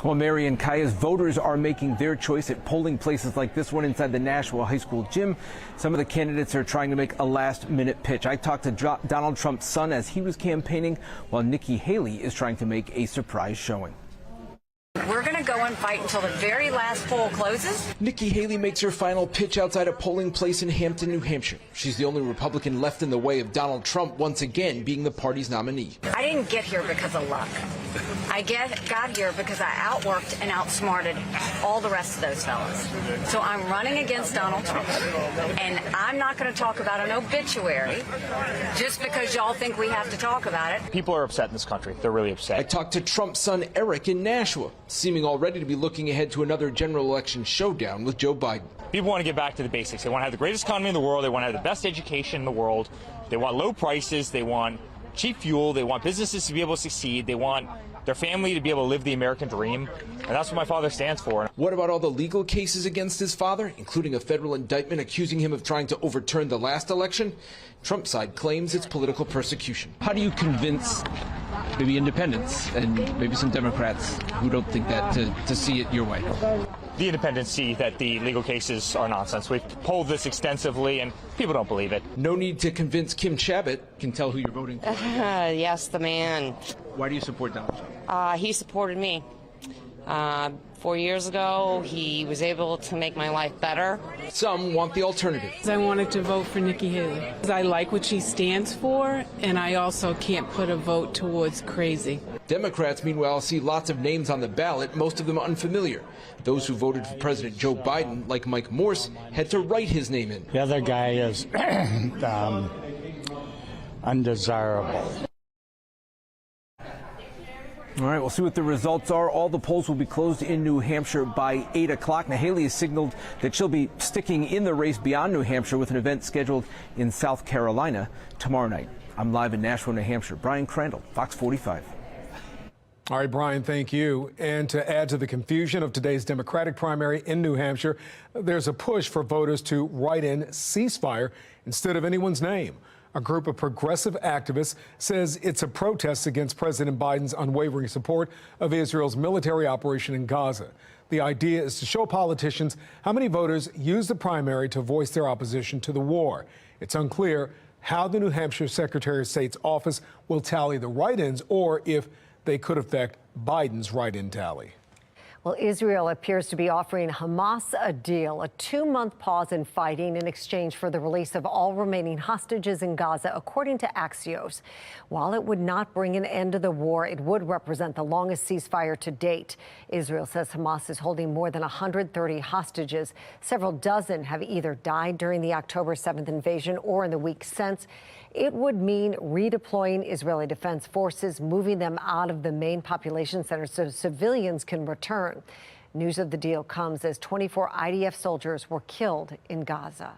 Well, Mary and Kaya's voters are making their choice at polling places like this one inside the Nashua High School gym. Some of the candidates are trying to make a last-minute pitch. I talked to Donald Trump's son as he was campaigning, while Nikki Haley is trying to make a surprise showing. We're going to go and fight until the very last poll closes. Nikki Haley makes her final pitch outside a polling place in Hampton, New Hampshire. She's the only Republican left in the way of Donald Trump once again being the party's nominee. I didn't get here because of luck. I got here because I outworked and outsmarted all the rest of those fellas. So I'm running against Donald Trump, and I'm not going to talk about an obituary just because y'all think we have to talk about it. People are upset in this country. They're really upset. I talked to Trump's son Eric in Nashua, seeming already to be looking ahead to another general election showdown with Joe Biden. People want to get back to the basics. They want to have the greatest economy in the world. They want to have the best education in the world. They want low prices. They want cheap fuel. They want businesses to be able to succeed. They want their family to be able to live the American dream. And that's what my father stands for. What about all the legal cases against his father, including a federal indictment accusing him of trying to overturn the last election? Trump's side claims it's political persecution. How do you convince maybe independents and maybe some Democrats who don't think that to see it your way? The independents see that the legal cases are nonsense. We've polled this extensively, and people don't believe it. No need to convince Kim Chabot. Can tell who you're voting for. Yes, the man. Why do you support Donald Trump? He supported me. 4 years ago, he was able to make my life better. Some want the alternative. I wanted to vote for Nikki Haley. I like what she stands for, and I also can't put a vote towards crazy. Democrats, meanwhile, see lots of names on the ballot, most of them unfamiliar. Those who voted for President Joe Biden, like Mike Morse, had to write his name in. The other guy is undesirable. All right, we'll see what the results are. All the polls will be closed in New Hampshire by 8 o'clock. Now, Haley has signaled that she'll be sticking in the race beyond New Hampshire with an event scheduled in South Carolina tomorrow night. I'm live in Nashua, New Hampshire. Brian Crandall, Fox 45. All right, Brian, thank you. And to add to the confusion of today's Democratic primary in New Hampshire, there's a push for voters to write in ceasefire instead of anyone's name. A group of progressive activists says it's a protest against President Biden's unwavering support of Israel's military operation in Gaza. The idea is to show politicians how many voters use the primary to voice their opposition to the war. It's unclear how the New Hampshire Secretary of State's office will tally the write-ins or if they could affect Biden's write-in tally. Well, Israel appears to be offering Hamas a deal, a 2-month pause in fighting in exchange for the release of all remaining hostages in Gaza, according to Axios. While it would not bring an end to the war, it would represent the longest ceasefire to date. Israel says Hamas is holding more than 130 hostages. Several dozen have either died during the October 7th invasion or in the weeks since. It would mean redeploying Israeli defense forces, moving them out of the main population centers so civilians can return. News of the deal comes as 24 IDF soldiers were killed in Gaza.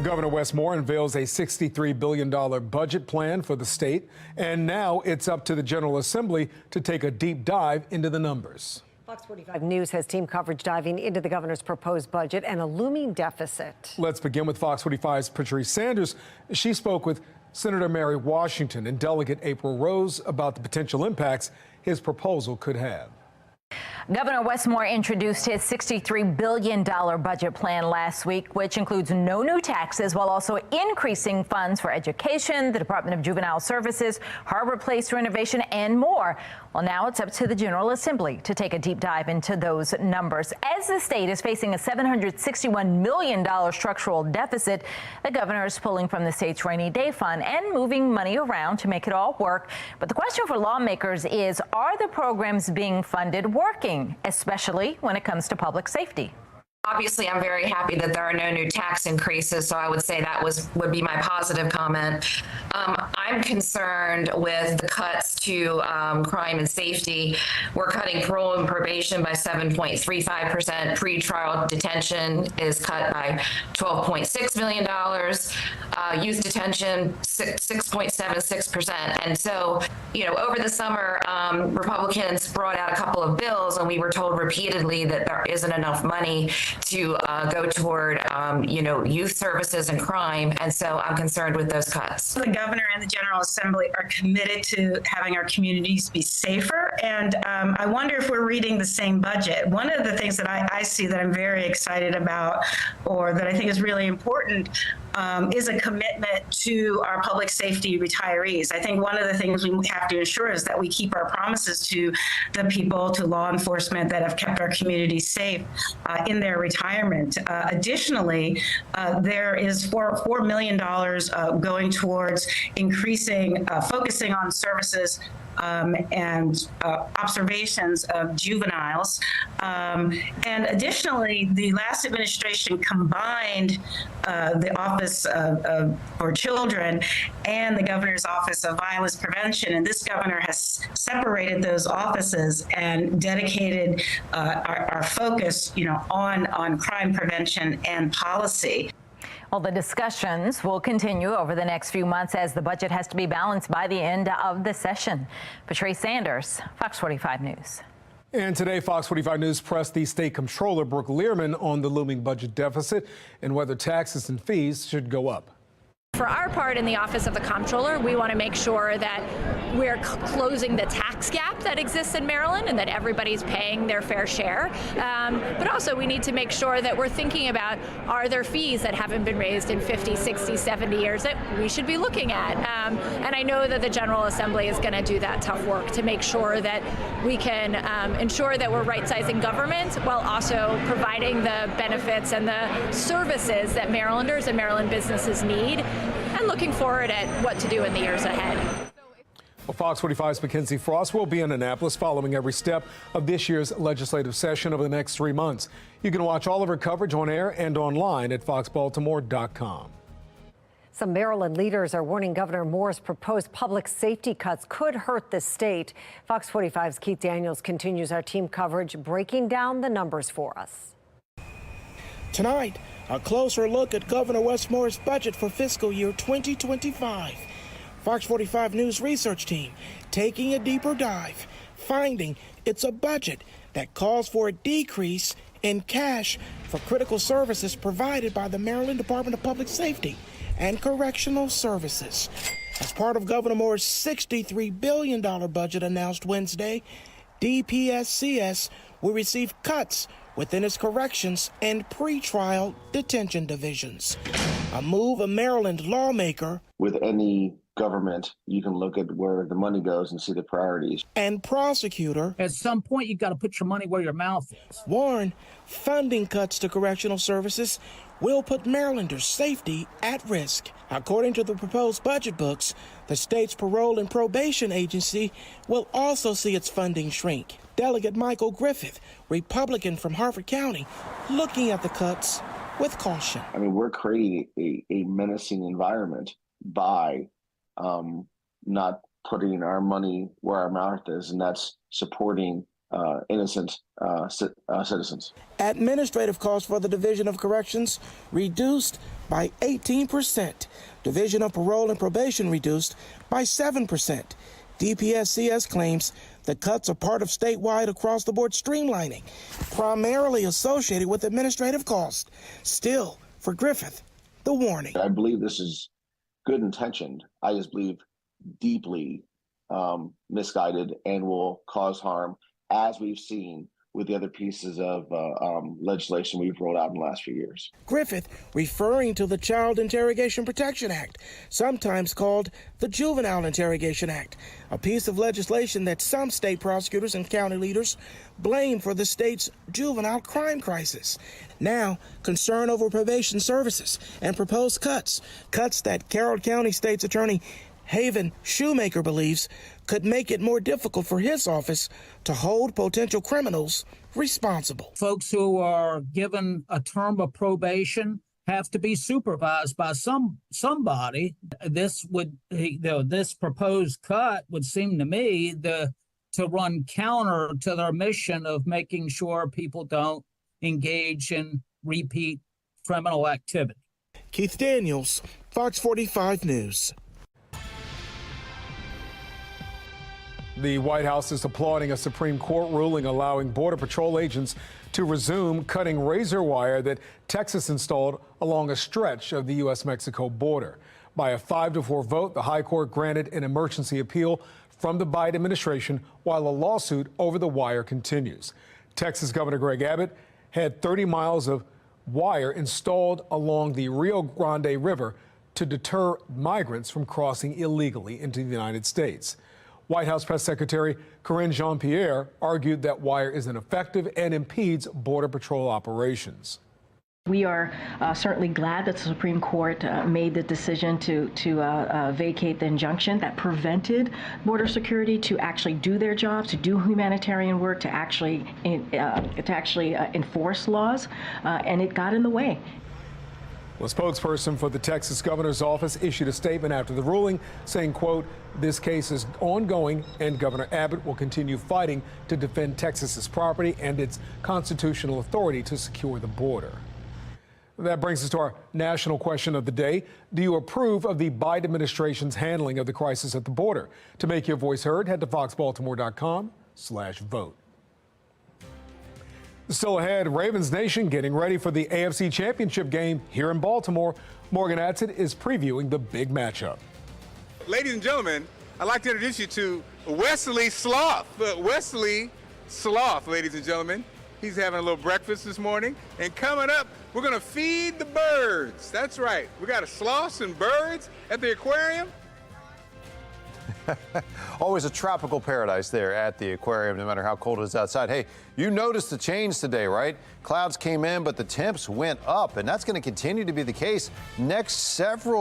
Governor Wes Moore unveils a $63 billion budget plan for the state, and now it's up to the General Assembly to take a deep dive into the numbers. Fox 45 News has team coverage diving into the governor's proposed budget and a looming deficit. Let's begin with Fox 45's Patrice Sanders. She spoke with Senator Mary Washington and Delegate April Rose about the potential impacts his proposal could have. Governor Wes Moore introduced his $63 billion budget plan last week, which includes no new taxes while also increasing funds for education, the Department of Juvenile Services, Harbor Place renovation, and more. Well, now it's up to the General Assembly to take a deep dive into those numbers. As the state is facing a $761 million structural deficit, the governor is pulling from the state's rainy day fund and moving money around to make it all work. But the question for lawmakers is, are the programs being funded working, especially when it comes to public safety? Obviously, I'm very happy that there are no new tax increases, so I would say that would be my positive comment. I'm concerned with the cuts to crime and safety. We're cutting parole and probation by 7.35%. Pretrial detention is cut by $12.6 million. Youth detention, 6.76%. And so, over the summer, Republicans brought out a couple of bills, and we were told repeatedly that there isn't enough money to go toward, youth services and crime. And so I'm concerned with those cuts. The governor and the General Assembly are committed to having our communities be safer. And I wonder if we're reading the same budget. One of the things that I see that I'm very excited about, or that I think is really important, is a commitment to our public safety retirees. I think one of the things we have to ensure is that we keep our promises to the people, to law enforcement that have kept our communities safe in their retirement. Additionally, there is $4 million going towards increasing, focusing on services and observations of juveniles. And additionally, the last administration combined the Office for Children and the Governor's Office of Violence Prevention. And this governor has separated those offices and dedicated our focus, on crime prevention and policy. Well, the discussions will continue over the next few months as the budget has to be balanced by the end of the session. Patrice Sanders, Fox 45 News. And today, Fox 45 News pressed the state comptroller, Brooke Learman, on the looming budget deficit and whether taxes and fees should go up. For our part in the Office of the Comptroller, we want to make sure that we're closing the tax gap that exists in Maryland and that everybody's paying their fair share. But also we need to make sure that we're thinking about, are there fees that haven't been raised in 50, 60, 70 years that we should be looking at? And I know that the General Assembly is going to do that tough work to make sure that we can ensure that we're right-sizing government while also providing the benefits and the services that Marylanders and Maryland businesses need, and looking forward at what to do in the years ahead. Well, Fox 45's Mackenzie Frost will be in Annapolis following every step of this year's legislative session over the next 3 months. You can watch all of her coverage on air and online at foxbaltimore.com. Some Maryland leaders are warning Governor Moore's proposed public safety cuts could hurt the state. Fox 45's Keith Daniels continues our team coverage, breaking down the numbers for us. Tonight, a closer look at Governor Wes Moore's budget for fiscal year 2025. Fox 45 News research team taking a deeper dive, finding it's a budget that calls for a decrease in cash for critical services provided by the Maryland Department of Public Safety and Correctional Services. As part of Governor Moore's $63 billion budget announced Wednesday, DPSCS will receive cuts within its corrections and pretrial detention divisions. A move a Maryland lawmaker. With any government, you can look at where the money goes and see the priorities. And prosecutor. At some point, you got to put your money where your mouth is. Warn funding cuts to correctional services will put Marylanders' safety at risk. According to the proposed budget books, the state's parole and probation agency will also see its funding shrink. Delegate Michael Griffith, Republican from Harford County, looking at the cuts with caution. I mean, we're creating a menacing environment by not putting our money where our mouth is, and that's supporting innocent citizens. Administrative costs for the Division of Corrections reduced by 18%. Division of Parole and Probation reduced by 7%. DPSCS claims the cuts are part of statewide across-the-board streamlining, primarily associated with administrative costs. Still, for Griffith, the warning. I believe this is good intentioned. I just believe deeply misguided and will cause harm, as we've seen with the other pieces of legislation we've rolled out in the last few years. Griffith referring to the Child Interrogation Protection Act, sometimes called the Juvenile Interrogation Act, a piece of legislation that some state prosecutors and county leaders blame for the state's juvenile crime crisis. Now, concern over probation services and proposed cuts that Carroll County State's Attorney Haven Shoemaker believes could make it more difficult for his office to hold potential criminals responsible. Folks who are given a term of probation have to be supervised by somebody. This proposed cut would seem to me to run counter to their mission of making sure people don't engage in repeat criminal activity. Keith Daniels, Fox 45 News. The White House is applauding a Supreme Court ruling allowing Border Patrol agents to resume cutting razor wire that Texas installed along a stretch of the U.S.-Mexico border. By a 5-4 vote, the High Court granted an emergency appeal from the Biden administration while a lawsuit over the wire continues. Texas Governor Greg Abbott had 30 miles of wire installed along the Rio Grande River to deter migrants from crossing illegally into the United States. White House Press Secretary Karine Jean-Pierre argued that wire is ineffective and impedes Border Patrol operations. We are certainly glad that the Supreme Court made the decision to vacate the injunction that prevented border security to actually do their jobs, to do humanitarian work, to actually enforce laws, and it got in the way. A spokesperson for the Texas governor's office issued a statement after the ruling saying, quote, "This case is ongoing and Governor Abbott will continue fighting to defend Texas's property and its constitutional authority to secure the border." That brings us to our national question of the day. Do you approve of the Biden administration's handling of the crisis at the border? To make your voice heard, head to foxbaltimore.com/vote. Still ahead, Ravens Nation getting ready for the AFC Championship game here in Baltimore. Morgan Adsit is previewing the big matchup. Ladies and gentlemen, I'd like to introduce you to Wesley Sloth. Wesley Sloth, ladies and gentlemen. He's having a little breakfast this morning. And coming up, we're going to feed the birds. That's right. We got sloths and birds at the aquarium. Always a tropical paradise there at the aquarium, no matter how cold it is outside. Hey, you noticed the change today, right? Clouds came in, but the temps went up, and that's going to continue to be the case next several